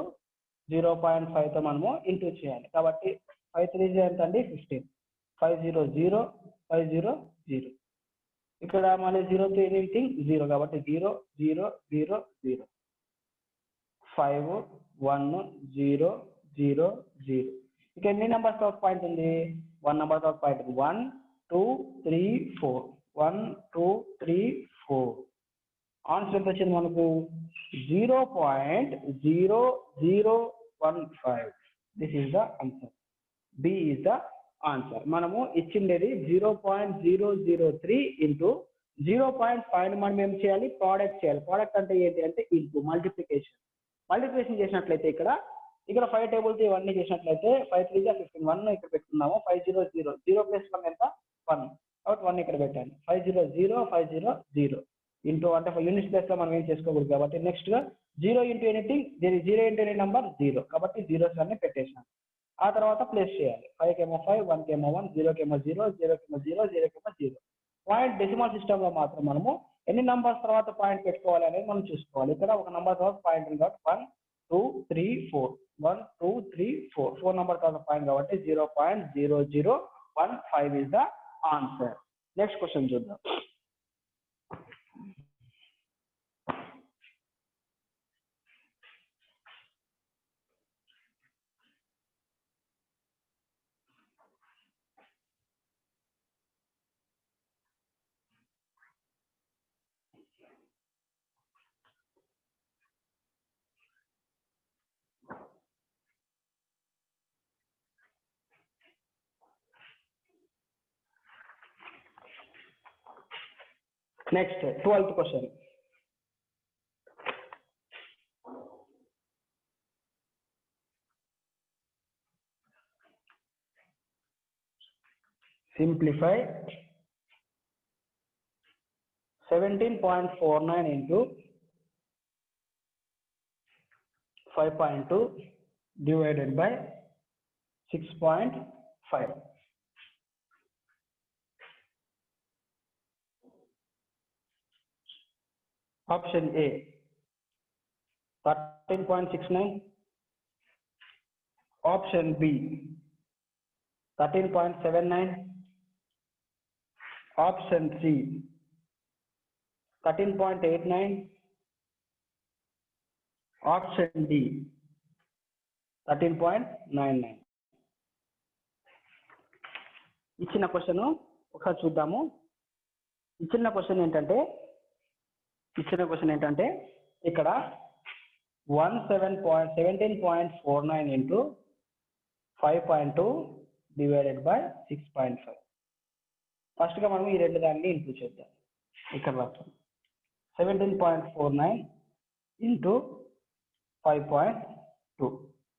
0.5 తో మనము ఇంటూ చేయాలి. కాబట్టి 5 3 ఎంత అండి 15. 5 0 0 5 0 0. ఇక్కడ మళ్ళీ 0 తో ఎనీథింగ్ 0 కాబట్టి 0 0 0 0. 5 1 0 0 0. ఇక ఎన్ని నెంబర్స్ ఆఫ్ పాయింట్ ఉంది, 1 నెంబర్ ఆఫ్ పాయింట్ 1 2 3 4. 1 2 3 4. ఆన్సర్ ఎంత వచ్చింది మనకు 0.0015. This is the answer. B is the answer. మనము ఇచ్చిండేది 0.003 ఇంటూ 0.5 మనం ఏం చేయాలి ప్రోడక్ట్ చేయాలి. ప్రోడక్ట్ అంటే ఏంటి అంటే ఇంటూ మల్టిప్లికేషన్. మల్టిప్లికేషన్ చేసినట్లయితే ఇక్కడ 5 టేబుల్స్ ఇవన్నీ చేసినట్లయితే 5 3 జా 15 1 ఇక్కడ పెట్టుకున్నాము 5 0 0 0 ప్లస్ 1 ఎంత 1 కాబట్టి 1 ఇక్కడ పెట్టాను 5 0 0 5 0 0 ఇంటూ అంటే యూనిట్స్ ప్లేస్ లో మనం ఏం చేసుకోకూడదు కాబట్టి నెక్స్ట్ గా 0 ఇంటూ ఎనీథింగ్ దీని 0 ఇంటూ ఎనీ నెంబర్ 0 కాబట్టి జీరోస్ అన్ని పెట్టేసాను ఆ తర్వాత ప్లేస్ చేయాలి 5 కేమో 5 1 కేమో 1 0 కేమో 0 0 కేమో 0 0 కేమో 0 పాయింట్ డెసిమల్ సిస్టమ్ లో మాత్రం మనము ఎన్ని నంబర్స్ తర్వాత పాయింట్ పెట్టుకోవాలి అనేది మనం చూసుకోవాలి ఇక్కడ ఒక నంబర్ తర్వాత పాయింట్ ఉంది కాబట్టి 1 2 3 4 1 2 3 4 4 నంబర్ తర్వాత పాయింట్ కాబట్టి 0.0015 is the answer. Next question చూద్దాం. Next, 12th question. Simplify 17.49 into 5.2 divided by 6.5. Option A 13.69, option B 13.79, option C 13.89, option D 13.99. ఇచ్చిన క్వశ్చన్ ఒకసారి చూద్దాము. ఇచ్చిన క్వశ్చన్ ఏంటంటే ఇక్కడ 17.49 into 5.2 divided by 6.5. ఫస్ట్ గా మనం ఈ రెండు దాన్ని ఇంటూ చేద్దాం. ఇక్కడ రాస్తాం 17.49 into 5.2.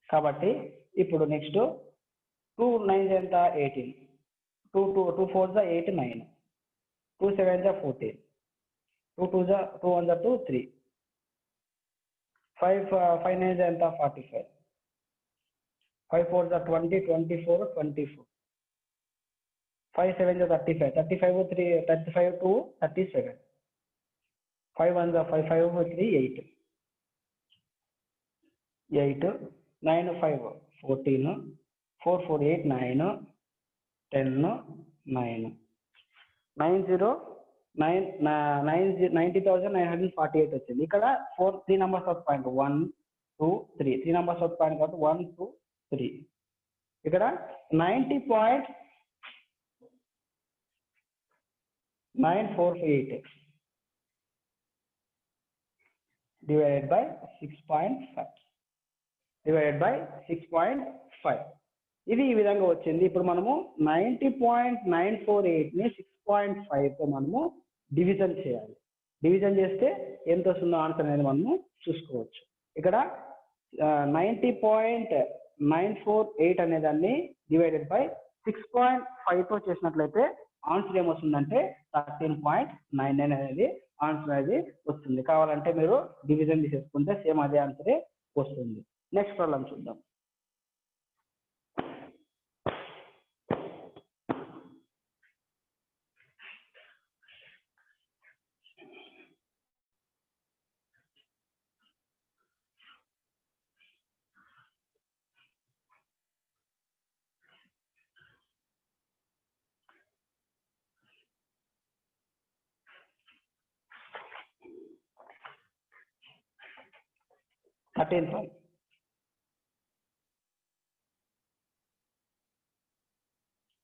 కాబట్టి ఇప్పుడు నెక్స్ట్ 2 9 ఎంత 18, 2 4 8 9, 2 7 14, 2 2 2 1 2 3, 5 9 ఎంత 45, 5 4 20 24 24, 5 7 35, 35 3 35 2 37, 5 1 5 5 3 8, 8 9 5 14, 4 4 8 9, 10 9, 90,948 వచ్చింది. ఇక్కడ 3 numbers of point 1 2 3 3 numbers of point కాబట్టి 1 2 3. ఇక్కడ 90.948 divided by 6.5 divided by 6.5. ఇది ఈ విధంగా వచ్చింది. ఇప్పుడు మనము 90.948 ని 6.5 తో మనము డివిజన్ చేయాలి. డివిజన్ చేస్తే ఎంత వస్తుందో ఆన్సర్ అనేది మనము చూసుకోవచ్చు. ఇక్కడ 90.948 అనే దాన్ని డివైడెడ్ బై 6.5 తో చేసినట్లయితే ఆన్సర్ ఏమొస్తుందంటే 13.99 అనేది ఆన్సర్ అనేది వస్తుంది. కావాలంటే మీరు డివిజన్ తీసేసుకుంటే సేమ్ అదే ఆన్సరే వస్తుంది. నెక్స్ట్ ప్రాబ్లం చూద్దాం.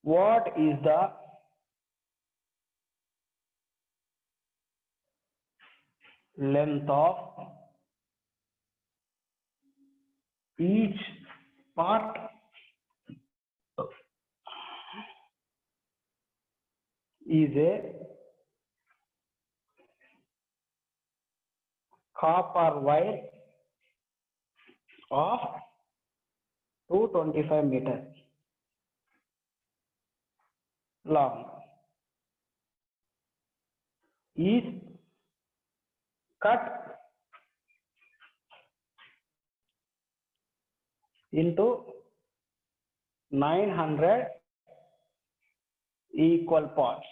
What is the length of each part is a copper wire of 225 meters long is cut into 900 equal parts.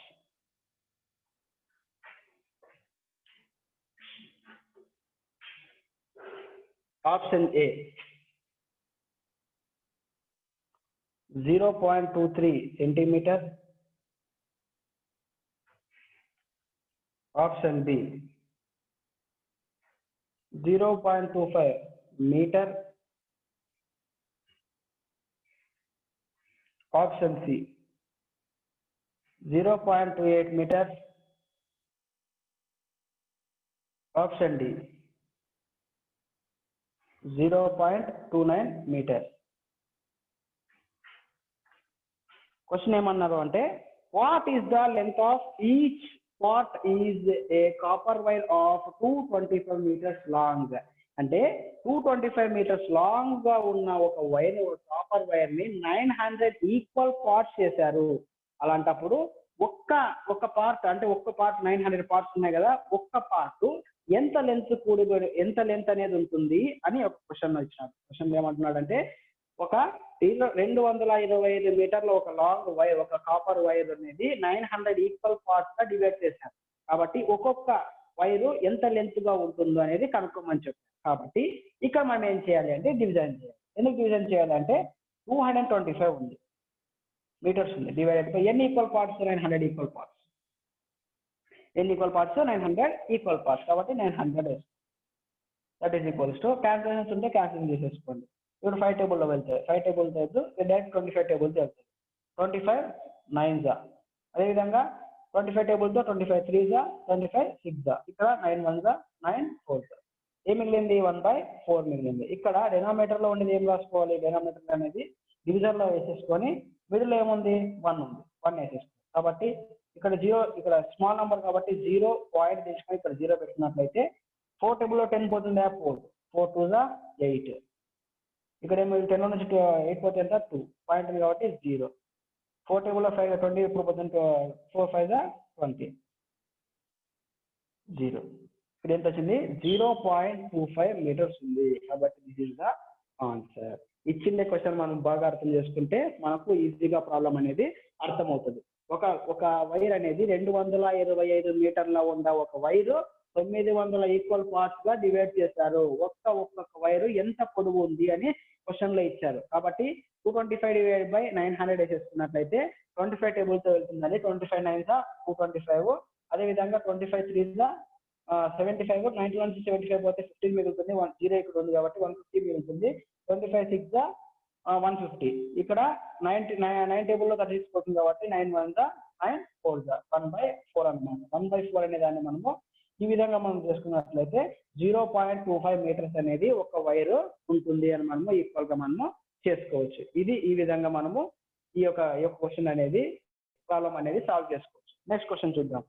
Option A 0.23 centimeter. Option B 0.25 meter. Option C 0.28 meters. Option D 0.29 meters. Question ఏమన్నారు అంటే what is the length of each part is a copper wire of 225 meters long. అంటే 225 meters long గా ఉన్న ఒక wire, ఒక copper wire ని 900 equal parts చేశారు. అలాంటప్పుడు ఒక్క పార్ట్, అంటే ఒక్క పార్ట్ 900 పార్ట్స్ ఉన్నాయి కదా, ఒక్క పార్ట్ ఎంత లెంత్ అనేది ఉంటుంది అని ఒక క్వశ్చన్ ఇచ్చినాడు. క్వశ్చన్ ఏమంటున్నాడు అంటే ఒక 225 మీటర్ల ఒక లాంగ్ వైర్, ఒక కాపర్ వైర్ అనేది 900 ఈక్వల్ పార్ట్స్ గా డివైడ్ చేశారు. కాబట్టి ఒక్కొక్క వైరు ఎంత లెంత్ గా ఉంటుందో అనేది కనుక్కోమని చెప్పారు. కాబట్టి ఇక్కడ మనం ఏం చేయాలి అంటే డివిజన్ చేయాలి. ఎందుకు డివిజన్ చేయాలంటే 225 ఉంది మీటర్స్ ఉంది, డివైడెడ్ బై ఎన్ని ఈక్వల్ పార్ట్స్? 900 equal parts. ఎన్ని ఈక్వల్ పార్ట్స్? 900 equal parts. కాబట్టి 900 that is equals to, cancellations ఉంటే క్యాన్సిల్ చేసేసుకోండి. ఇప్పుడు 5 టేబుల్లో వెళ్తాయి, 5 టేబుల్ వెళ్తూ డైరెక్ట్ 25 టేబుల్తో వెళ్తాయి. 25 9 జా, అదేవిధంగా 25 టేబుల్తో 25 3 జా, 25 6 జా, ఇక్కడ 9 1 జా, 9 4 జా. ఏం మిగిలింది? 1/4 మిగిలింది. ఇక్కడ డెనామినేటర్ లో ఉండేది ఏం రాసుకోవాలి? డెనామినేటర్ అనేది డివిజన్ లో వేసేసుకొని మిడిల్ ఏముంది? 1 ఉంది, 1 వేసేసుకోవాలి. కాబట్టి ఇక్కడ 0, ఇక్కడ స్మాల్ నెంబర్ కాబట్టి 0 పాయింట్ తీసుకొని ఇక్కడ 0 పెట్టినట్లయితే 4 టేబుల్లో 10 పోతుందా? 4 4 2 జా 8. ఇక్కడ ఏమో 10 నుంచి 8 పోతే ఎంత? 2 పాయింట్ ఉంది కాబట్టి 0. 4 టేబుల్లో 5 20 ఇప్పుడు పోతుంది, 4 5 జా 20 0. ఇక్కడ ఎంత వచ్చింది? 0.25 మీటర్స్ ఉంది. కాబట్టి దిస్ ఇస్ ద ఆన్సర్. ఇచ్చిందే క్వశ్చన్ మనం బాగా అర్థం చేసుకుంటే మనకు ఈజీగా ప్రాబ్లం అనేది అర్థమవుతుంది. ఒక వైర్ అనేది 225 మీటర్ల ఉన్న ఒక వైరు 900 ఈక్వల్ పార్ట్స్ గా డివైడ్ చేశారు. ఒక్కొక్క వైరు ఎంత పొడవు ఉంది అని క్వశ్చన్ లో ఇచ్చారు. కాబట్టి 225 డివైడెడ్ బై 900 వేసేసుకున్నట్లయితే 25 టేబుల్ తో వెళ్తుందని 25 9 జా 225. అదేవిధంగా 25 3 జా 75, 90 నుంచి 75 పోతే 15 మిగులుతుంది, 0 ఇక్కడ ఉంది కాబట్టి 150 మిగులుతుంది. 25 6 జా 150. ఇక్కడ 9 టేబుల్లో 36 పోతుంది కాబట్టి 9 1 జా 9 4 జా 1/4 అన్నమాట. 1/4 అనే దాన్ని మనము ఈ విధంగా మనం చేసుకున్నట్లయితే 0.25 మీటర్స్ అనేది ఒక వైర్ ఉంటుంది అని మనము ఈక్వల్ గా మనము చేసుకోవచ్చు. ఈ విధంగా మనము ఈ యొక్క క్వశ్చన్ అనేది, ప్రాబ్లం అనేది సాల్వ్ చేసుకోవచ్చు. నెక్స్ట్ క్వశ్చన్ చూద్దాం.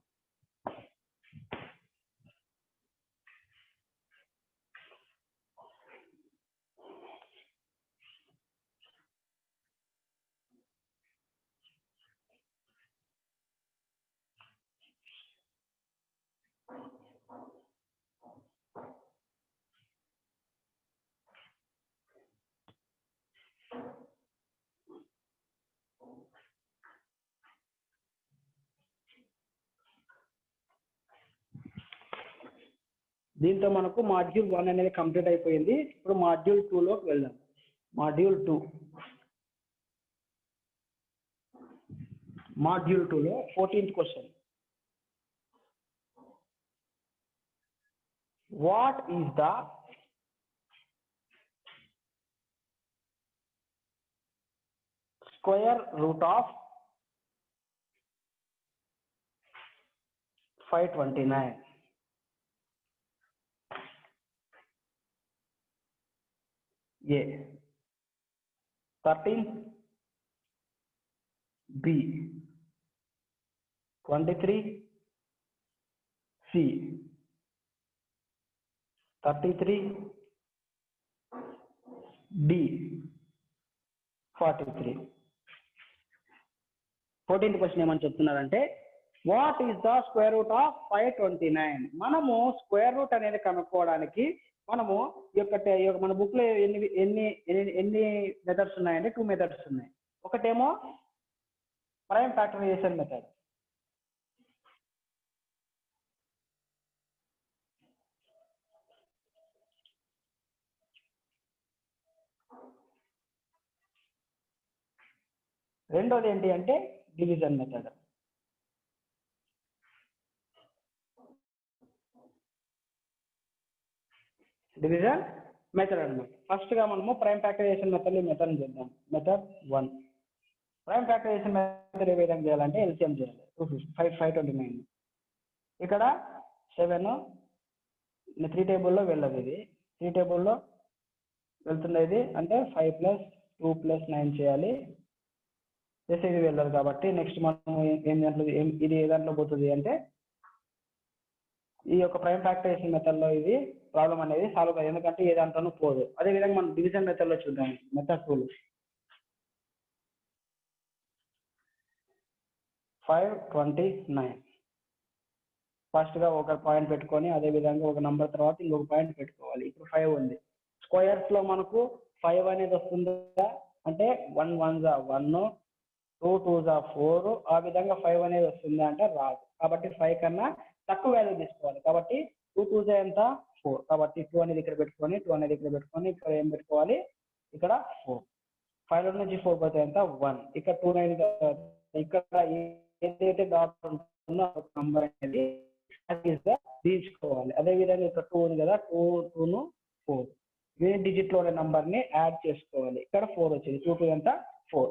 దీంతో మనకు మాడ్యూల్ 1 అనేది కంప్లీట్ అయిపోయింది. ఇప్పుడు మాడ్యూల్ 2 లోకి వెళ్దాం. మాడ్యూల్ 2లో 14th question. What is the square root of 529? A 13, B 23, C 33, D 43. 14th question ఏమని చెప్తున్నారంటే what is the square root of 529? మనము స్క్వేర్ రూట్ అనేది కనుక్కోవడానికి మనము ఈ యొక్క మన బుక్ లో ఎన్ని మెథడ్స్ ఉన్నాయంటే 2 మెథడ్స్ ఉన్నాయి. ఒకటేమో ప్రైమ్ ఫ్యాక్టరైజేషన్ మెథడ్, రెండోది ఏంటి అంటే డివిజన్ మెథడ్. డివిజన్ మెథడ్ అన్నమాట. ఫస్ట్ గా మనము ప్రైమ్ ఫ్యాక్టరైజేషన్ మెథడ్ మెథడ్ చూద్దాం. మెథడ్ 1 ప్రైమ్ ఫ్యాక్టరైజేషన్ మెథడ్ ఏ విధంగా చేయాలంటే ఎల్సిఎం చేయాలి. 529 ఇక్కడ 7 3 టేబుల్లో వెళ్ళదు, ఇది 3 టేబుల్లో వెళ్తున్నది అంటే 5 + 2 + 9 చేయాలి. చేస్తే ఇది వెళ్ళదు కాబట్టి నెక్స్ట్ మనం ఇది ఏ దాంట్లో పోతుంది అంటే ఈ యొక్క ప్రైమ్ ఫ్యాక్టరైజేషన్ మెథడ్ లో ఇది ప్రాబ్లం అనేది సాల్వ్ కాదు, ఎందుకంటే ఏ దాంట్లోనూ పోదు. అదే విధంగా మనం డివిజన్ మెథడ్ లో చూద్దాం. మెథడ్ 2 529 ఫస్ట్ గా ఒక పాయింట్ పెట్టుకొని అదే విధంగా ఒక నంబర్ తర్వాత ఇంకొక పాయింట్ పెట్టుకోవాలి. ఇప్పుడు 5 ఉంది, స్క్వేర్స్ లో మనకు 5 అనేది వస్తుందా అంటే 1 1 1, 2 2 4, ఆ విధంగా 5 అనేది వస్తుందా అంటే రాదు. కాబట్టి 5 కన్నా తక్కువ వాల్యూ తీసుకోవాలి. కాబట్టి 2 2 ఎంత 4, కాబట్టి 2 అనేది ఇక్కడ పెట్టుకొని 2 అనేది ఇక్కడ పెట్టుకొని ఇక్కడ ఏం పెట్టుకోవాలి, ఇక్కడ 4. 5 నుంచి 4 పోతే ఎంత 1, ఇక్కడ 2 9 ఇక్కడ ఏదైతే డాట్ ఉంటుందో నంబర్ అనేది తీసుకోవాలి. అదే విధంగా ఇక్కడ 2 ఉంది కదా, 2 ను 4 యూనిట్ డిజిట్ లో నంబర్ ని యాడ్ చేసుకోవాలి. ఇక్కడ 4 వచ్చింది, 2 2 ఎంత 4.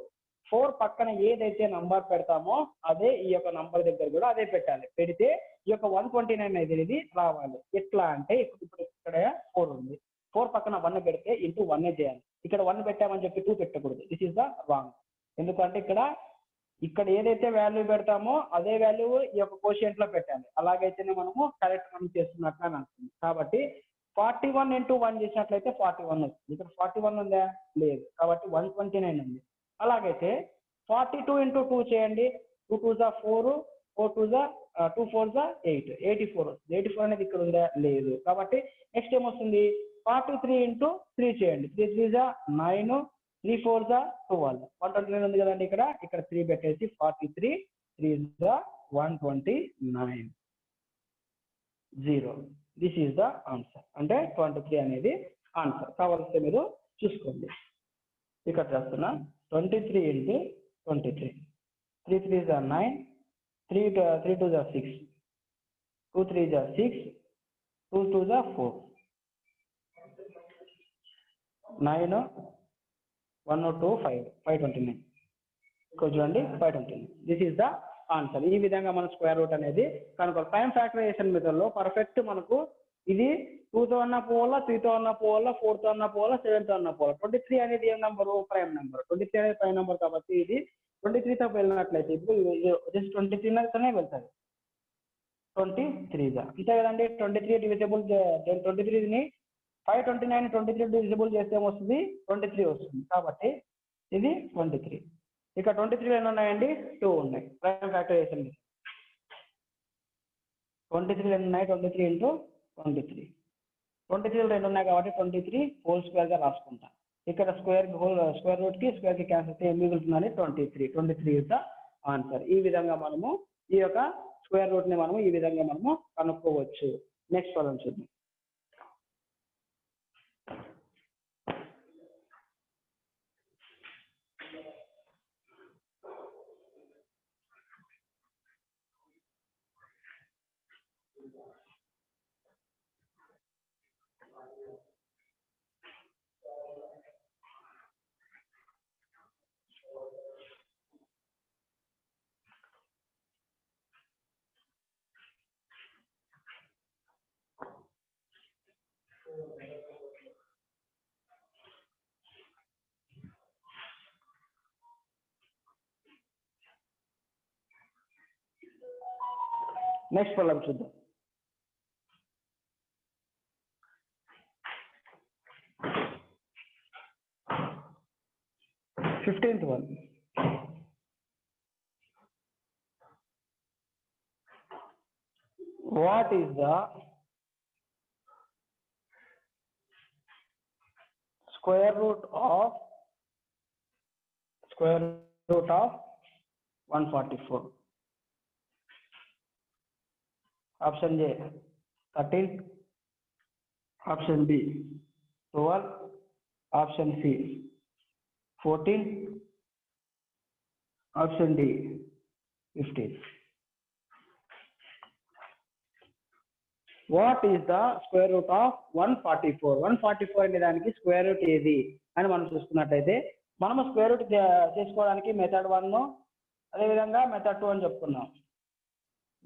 4 పక్కన ఏదైతే నంబర్ పెడతామో అదే ఈ యొక్క నంబర్ దగ్గర కూడా అదే పెట్టాలి. పెడితే ఈ యొక్క 129 అనేది రావాలి. ఎట్లా అంటే ఇప్పుడు ఇక్కడ 4 ఉంది, 4 పక్కన 1 పెడితే ఇంటూ 1 చేయాలి. ఇక్కడ 1 పెట్టామని చెప్పి 2 పెట్టకూడదు. This is the wrong. ఎందుకంటే ఇక్కడ ఏదైతే వాల్యూ పెడతామో అదే వాల్యూ ఈ యొక్క కోషియంట్ లో పెట్టాలి. అలాగైతేనే మనము కరెక్ట్ మనం చేస్తున్నట్లు అని అంటుంది. కాబట్టి 41 × 1 చేసినట్లయితే 41 వస్తుంది. ఇక్కడ 41 ఉందా లేదు, కాబట్టి 129 ఉంది. అలాగైతే 42 × 2 చేయండి. 2 2 4, 4 2 2 4 8, 84 వస్తుంది. 84 అనేది ఇక్కడ ఉందా లేదు, కాబట్టి నెక్స్ట్ ఏమొస్తుంది 43 × 3 చేయండి. 3 3 9, 3 4 12, 129 ఉంది కదండి. ఇక్కడ 3 పెట్టేసి 43 3 129 0. This is the answer. అంటే 23 అనేది ఆన్సర్. కావాల్సి మీరు చూసుకోండి. ఇక్కడ చేస్తున్నా 23 × 23, 3 3 9, 3 2 6, 2 3 6, 2 2 4, 9 1 2 5, 529. ఇక్కడ చూడండి 529. This is the answer. ఈ విధంగా మన స్క్వేర్ రూట్ అనేది కనుక్కోవాలి. ప్రైమ్ ఫ్యాక్టరైజేషన్ మెథడ్ లో పర్ఫెక్ట్ మనకు ఇది 2 తో అన్న పోవాలా, 3 తో అన్న పోవాలా, 4 తో అన్న పోవాలా, 7 తో అన్న పోవాలా. 23 అనేది ఏ నెంబరు ప్రైమ్ నెంబర్. 23 అనేది ప్రైమ్ నెంబర్ కాబట్టి ఇది 23 తో వెళ్ళినట్లయితే ఇప్పుడు జస్ట్ 23 తోనే వెళ్తుంది. 23 అంతే కదండి. 23 డివిజిబుల్ 23ని 529 23 డివిజిబుల్ చేస్తే ఏమొస్తుంది 23 వస్తుంది. కాబట్టి ఇది 23. ఇక్కడ 23 ఎన్ని ఉన్నాయండి 2 ఉన్నాయి. ప్రైమ్ ఫ్యాక్టరైజేషన్ 23 ఎన్ని ఉన్నాయి 23 × 23. 23 2 ఉన్నాయి కాబట్టి 23 హోల్ స్క్వేర్ గా రాసుకుంటా. ఇక్కడ స్క్వేర్ రూట్ కి స్క్వేర్ కి క్యాన్సిల్ అయితే ఏం మిగులుతుందని 23. 23 ఇస్ ద ఆన్సర్. ఈ విధంగా మనము ఈ యొక్క స్క్వేర్ రూట్ ని మనము ఈ విధంగా మనము కనుక్కోవచ్చు. నెక్స్ట్ ప్రాబ్లం చూద్దాం. నెక్స్ట్ ప్రాబ్లం చూద్దాం. 15th one. What is the square root of 144? Option A 13, option B 12, option C 14, option D 15. What is the square root of 144? 144 అనే దానికి స్క్వేర్ రూట్ ఏది అని మనం చూసుకున్నట్లయితే మనము స్క్వేర్ రూట్ చేసుకోవడానికి మెథడ్ 1 అదేవిధంగా మెథడ్ 2 అని చెప్పుకున్నాం.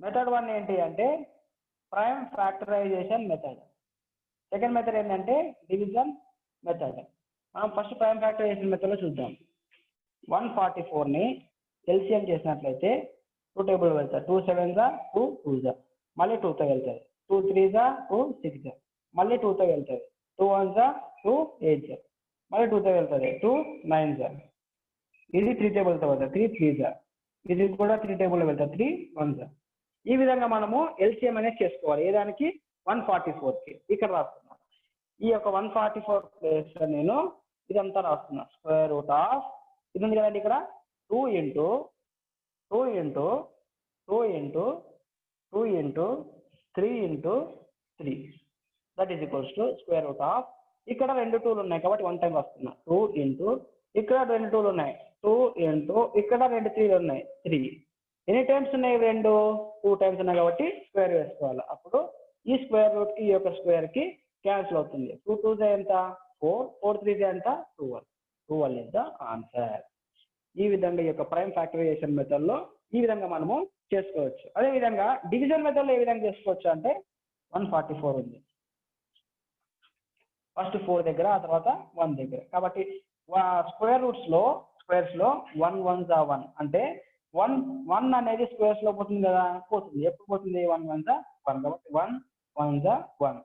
మెథడ్ 1 ఏంటి అంటే prime factorization method. Second method ఏంటంటే డివిజన్ మెథడ్. మనం ఫస్ట్ ప్రైమ్ ఫ్యాక్టరైజేషన్ మెథడ్లో చూద్దాం. 144ని ఎల్సిఎం చేసినట్లయితే 2 టేబుల్ వెళ్తాయి. 2 7 2 2 మళ్ళీ 2తో వెళ్తాయి. 2 3 2 6 మళ్ళీ 2తో వెళ్తుంది. 2 1 2 8 మళ్ళీ 2తో వెళ్తుంది. 2 9 ఇది 3 టేబుల్తో వెళ్తుంది. 3 3 ఇది కూడా 3 టేబుల్ వెళ్తుంది. 3 1 ఈ విధంగా మనము ఎల్సిఎం అనేది చేసుకోవాలి. ఏ దానికి 144కి ఇక్కడ రాస్తున్నాను. ఈ యొక్క 144 ప్లేస్ నేను ఇదంతా రాస్తున్నా. స్క్వేర్ రూట్ ఆఫ్ ఇది ఉంది కదండి ఇక్కడ 2 into 2 into 2 into 2 into 3 into 3 that is equals to square root of ఇక్కడ 2 2లు ఉన్నాయి కాబట్టి 1 టైం వస్తున్నా. 2 into ఇక్కడ 2 2లు ఉన్నాయి. 2 into ఇక్కడ 2 3లు ఉన్నాయి. 3 ఎన్ని టైమ్స్ ఉన్నాయి? 2 టైమ్స్ ఉన్నాయి కాబట్టి స్క్వేర్ వేసుకోవాలి. అప్పుడు ఈ స్క్వేర్ రూట్ కి ఈ యొక్క స్క్వేర్ కి క్యాన్సిల్ అవుతుంది. 2 2 ఎంత 4, 4 3 ఎంత 12. 12 ఇస్ ద ఆన్సర్. ఈ విధంగా ఈ యొక్క ప్రైమ్ ఫ్యాక్టరైజేషన్ మెథడ్ లో ఈ విధంగా మనము చేసుకోవచ్చు. అదే విధంగా డివిజన్ మెథడ్ లో ఏ విధంగా చేసుకోవచ్చు అంటే 144 ఉంది. ఫస్ట్ 4 దగ్గర ఆ తర్వాత 1 దగ్గర కాబట్టి స్క్వేర్స్ లో 1 1 1 అంటే 1 అనేది స్క్వేర్స్ లో పోతుంది కదా, పోతుంది. ఎప్పుడు పోతుంది? 1 1 1 కాబట్టి 1 1 1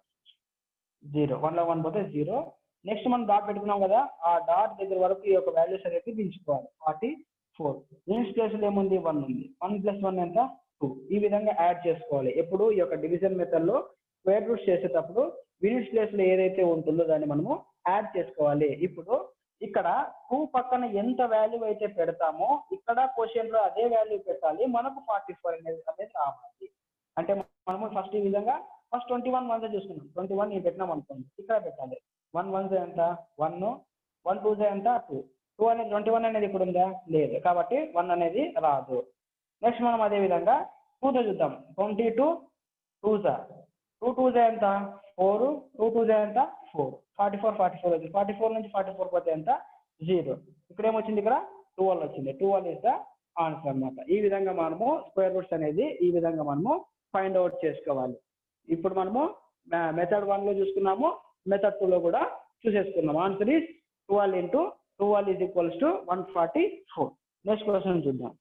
0 1 లో 1 పోతే 0. నెక్స్ట్ మనం డాట్ పెట్టుకున్నాం కదా, ఆ డాట్ దగ్గర వరకు ఈ యొక్క వాల్యూస్ అనేది దించుకోవాలి. 44 యూనిట్స్ ప్లేస్ లో ఏముంది? 1 ఉంది. 1 + 1 ఎంత? 2. ఈ విధంగా యాడ్ చేసుకోవాలి. ఎప్పుడు ఈ యొక్క డివిజన్ మెథడ్ లో స్క్వేర్ రూట్స్ చేసేటప్పుడు యూనిట్స్ ప్లేస్ లో ఏదైతే ఉంటుందో దాన్ని మనము యాడ్ చేసుకోవాలి. ఇప్పుడు ఇక్కడ 2 పక్కన ఎంత వాల్యూ అయితే పెడతామో ఇక్కడ క్వశ్చన్ లో అదే వాల్యూ పెట్టాలి. మనకు 44 అనేది రావాలి. అంటే మనము ఫస్ట్ ఈ విధంగా ఫస్ట్ 21 1 చూసుకున్నాం. 21 ఈ పెట్టినాం అనుకోండి, ఇక్కడ పెట్టాలి. 1 1 ఎంత? 1 1 2 ఎంత? 2 2 అనేది 21 అనేది ఇక్కడ ఉందా? లేదు కాబట్టి 1 అనేది రాదు. నెక్స్ట్ మనం అదే విధంగా 2తో చూద్దాం. 22 2 2 2 ఎంత? 4 2 2 ఎంత? 4 44 44 వచ్చింది. 44 నుంచి 44 పోతే ఎంత? 0. ఇక్కడ ఏమొచ్చింది? ఇక్కడ 12 వచ్చింది. 12 ఇస్ ద ఆన్సర్ అన్నమాట. ఈ విధంగా మనము స్క్వేర్ రూట్స్ అనేది ఈ విధంగా మనము ఫైండ్ అవుట్ చేసుకోవాలి. ఇప్పుడు మనము మెథడ్ 1 లో చూసుకున్నాము, మెథడ్ 2 లో కూడా చూసేసుకున్నాం. Answer is 12 into 12 is equals to 144. Next question చూద్దాం.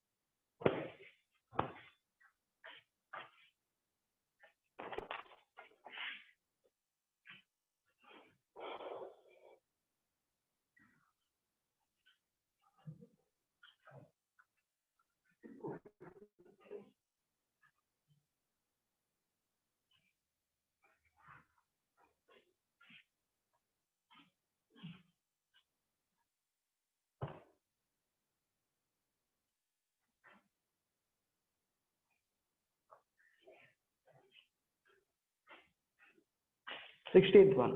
Sixteenth one.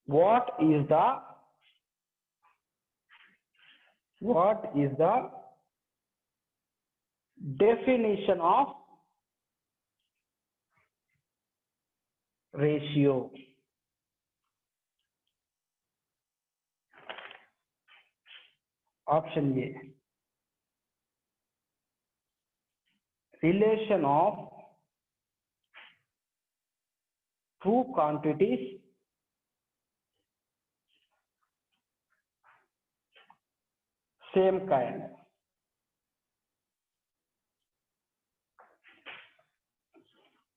What is the definition of ratio? Option A, relation of two quantities same kind.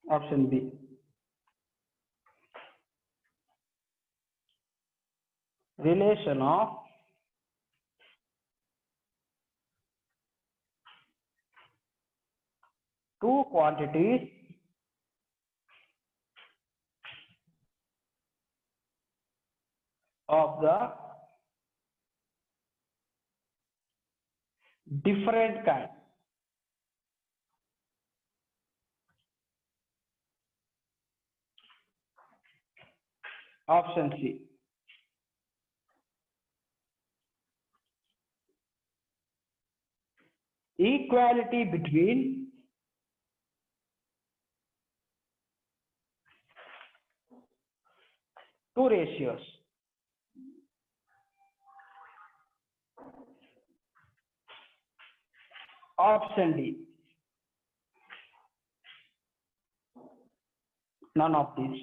Option B, relation of two quantities of the different kind. Option C. Equality between two ratios. Option D. None of these.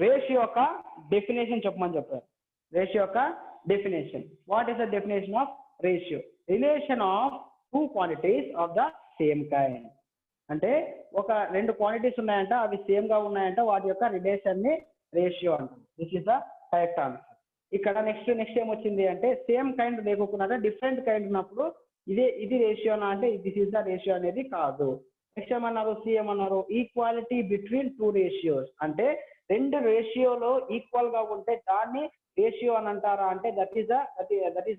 Ratio యొక్క definition చెప్పమని చెప్పారు. Ratio యొక్క definition. What is the definition of ratio? Relation of two quantities of the same kind. అంటే ఒక రెండు quantities ఉన్నాయంట, అవి same గా ఉన్నాయంట, వాటి యొక్క రిలేషన్ ని రేషియో అంటారు. This is the correct answer. ఇక్కడ నెక్స్ట్ ఏమొచ్చింది అంటే సేమ్ కైండ్ లేకుండా డిఫరెంట్ కైండ్ ఉన్నప్పుడు ఇది రేషియోనా అంటే దిస్ ఇస్ ద రేషియో అనేది కాదు. నెక్స్ట్ ఏమన్నారు? సి ఏమన్నారు? Equality between two ratios. అంటే రెండు రేషియోలో ఈక్వల్ గా ఉంటే దాన్ని రేషియో అని అంటారా అంటే దట్ ఈస్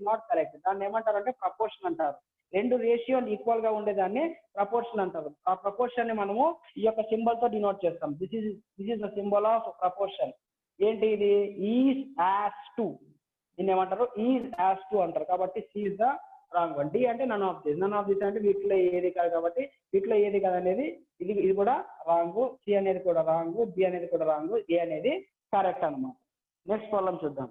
నాట్ కరెక్ట్. దాన్ని ఏమంటారు అంటే ప్రపోర్షన్ అంటారు. రెండు రేషియో ఈక్వల్ గా ఉండేదాన్ని ప్రపోర్షన్ అంటారు. ఆ ప్రపోర్షన్ ని మనము ఈ యొక్క సింబల్ తో డినోట్ చేస్తాం. This is the symbol of proportion. ఏంటి ఇది? Is as to. దీన్ని ఏమంటారు? ఈజ్ యాజ్ టు అంటారు. కాబట్టి C is the wrong one. D అంటే నన్ ఆఫ్ దిస్ అంటే వీటిలో ఏది కాదు. కాబట్టి వీటిలో ఏది కాదు అనేది ఇది కూడా రాంగ్. సి అనేది కూడా రాంగ్, బి అనేది కూడా రాంగ్, ఏ అనేది కరెక్ట్ అన్నమాట. నెక్స్ట్ ప్రాబ్లం చూద్దాం.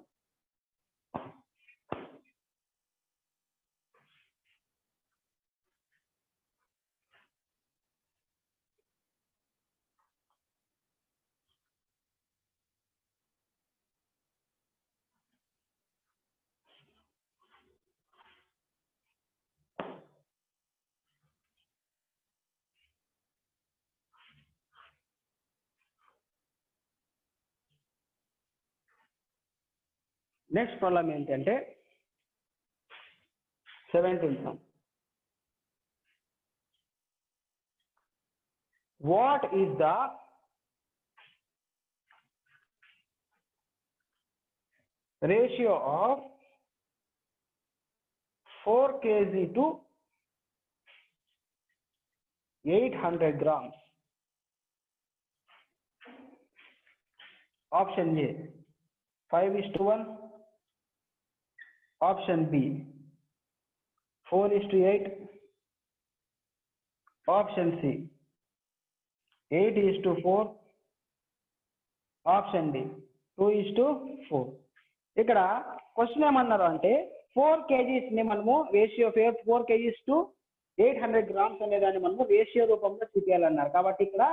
నెక్స్ట్ ప్రాబ్లం ఏంటంటే 17th. What is the ratio of 4 kg to 800 grams? Option A 5:1. Option B 4:8. Option C 8:4. Option D 2:4. ఇక్కడ క్వశ్చన్ ఏమన్నారు అంటే 4 kgs ని మనము రేషియో 4 kgs to 800 grams అనేదాన్ని మనము రేషియో రూపంలో చూపించాలన్నారు. కాబట్టి ఇక్కడ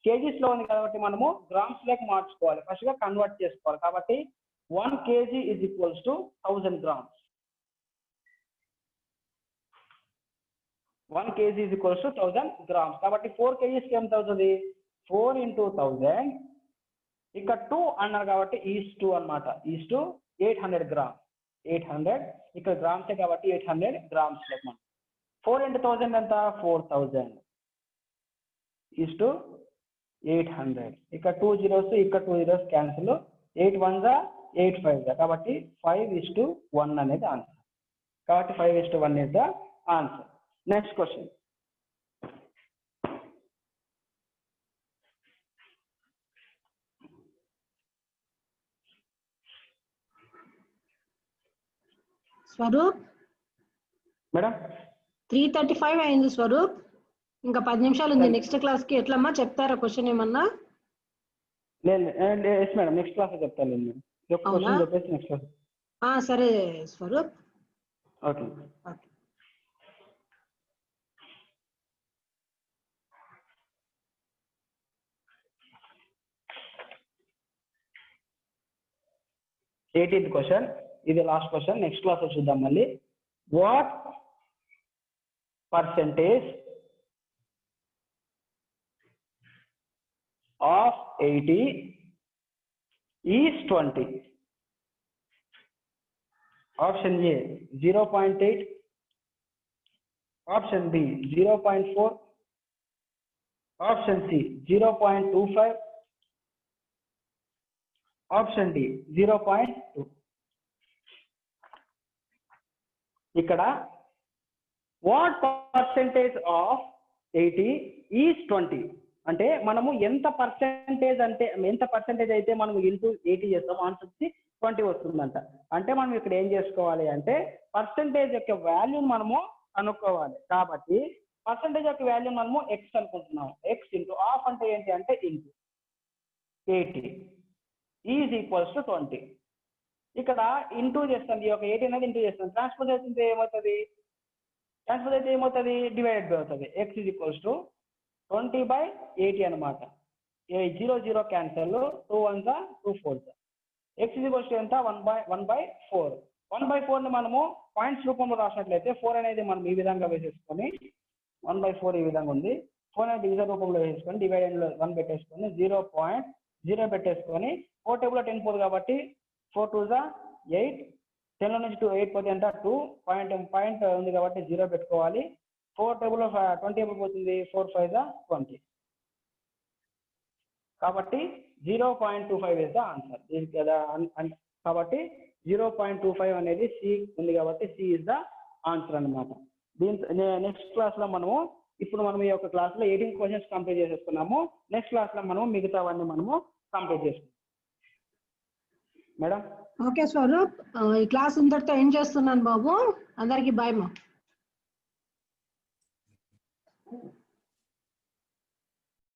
కేజీస్ లో ఉంది కాబట్టి మనము గ్రామ్స్ లోకి మార్చుకోవాలి. ఫస్ట్ గా కన్వర్ట్ చేసుకోవాలి. కాబట్టి 1 kg is equals to 1000 grams. 1 kg is equals to 1000 grams. కాబట్టి 4 kgs కి ఎంత అవుతుంది? 4 into 1000. ఇక్కడ 2 అన్నారు కాబట్టి ఈజ్ 2 అన్నమాట. Is to 800 grams. 800 ఇక్కడ గ్రామ్స్ కాబట్టి 800 grams లెక్క మనం 4 into 1000 ఎంత? 4000 ఈజ్ టు 800. ఇక్కడ 2 zeros ఇక్కడ 2 zeros క్యాన్సిల్. 8 1s 8 5s కాబట్టి 5:1 అనేది ఆన్సర్. కాబట్టి 5:1 is the answer. Next question. Swaroop madam 3:35 అయింది స్వరూప్. ఇంకా 10 నిమిషాలు ఉంది నెక్స్ట్ క్లాస్ కి. ఎట్లమ్మా చెప్తారా క్వశ్చన్ ఏమన్నా? లేదు ఎస్ మేడం, నెక్స్ట్ క్లాస్ చెప్తాను నేను. ఒక క్వశ్చన్ చెప్పేసి నెక్స్ట్ క్లాస్. సరే స్వరూప్. ఓకే. ఎయిటీన్త్ క్వశ్చన్, ఇది లాస్ట్ క్వశ్చన్. నెక్స్ట్ క్లాస్ చూద్దాం మళ్ళీ. What percentage of 80 is 20. Option A 0.8, option B 0.4, option C 0.25, option D 0.2. ఇక్కడ వాట్ పర్సెంటేజ్ ఆఫ్ 80 ఈజ్ 20 అంటే మనము ఎంత పర్సెంటేజ్ అయితే మనం ఇంటూ 80 చేస్తాం ఆన్సర్ 20 వస్తుందంట. అంటే మనం ఇక్కడ ఏం చేసుకోవాలి అంటే పర్సెంటేజ్ యొక్క వాల్యూ మనము కనుక్కోవాలి. కాబట్టి పర్సెంటేజ్ యొక్క వాల్యూ మనము ఎక్స్ అనుకుంటున్నాం. ఎక్స్ ఇంటూ హాఫ్ అంటే ఏంటి అంటే ఇంటూ 80 ఈజ్ ఈక్వల్స్ టు 20. ఇక్కడ ఇంటూ చేస్తాం, ఈ యొక్క 80 అనేది ఇంటూ చేస్తాం. ట్రాన్స్పోజ్ అయితే ఏమవుతుంది డివైడెడ్ బై అవుతుంది. ఎక్స్ ఈజ్ ఈక్వల్స్ టు 20/80 అనమాట. 0 cancel, 2 1 2 4. X is equals to ఎంత 1/4. 1/4 ని మనము పాయింట్స్ రూపంలో రాసినట్లయితే 4 అనేది మనం ఈ విధంగా వేసేసుకొని 1/4 ఈ విధంగా ఉంది. 4 అనేది డివిజన్ రూపంలో వేసేసుకొని డివైడెడ్ లో 1 పెట్టేసుకొని 0.0 పెట్టేసుకొని 4 టేబుల్ 10 పోదు కాబట్టి 4 2 8, 10 లో నుంచి 2 8 పోతే ఎంత 2 పాయింట్ ఉంది కాబట్టి 0 పెట్టుకోవాలి. 4 టేబుల్ 20 ఎప్పుడు పోతుంది 4 5 20. కాబట్టి 0.25 ఇస్ ద ఆన్సర్. కాబట్టి 0.25 అనేది సి ఉంది కాబట్టి సి ఇస్ ద ఆన్సర్ అనమాట. నెక్స్ట్ క్లాస్ లో మనము ఈ యొక్క క్లాస్ లో 18 క్వశ్చన్స్ కంప్లీట్ చేసేసుకున్నాము. నెక్స్ట్ క్లాస్ లో మనము మిగతావన్నీ మనము కంప్లీట్ చేసుకున్నాం మేడం. ఓకే స్వరూప్, ఈ క్లాస్ ఇంతటితో ఎండ్ చేస్తున్నాను బాబు. అందరికి బాయ్ మా.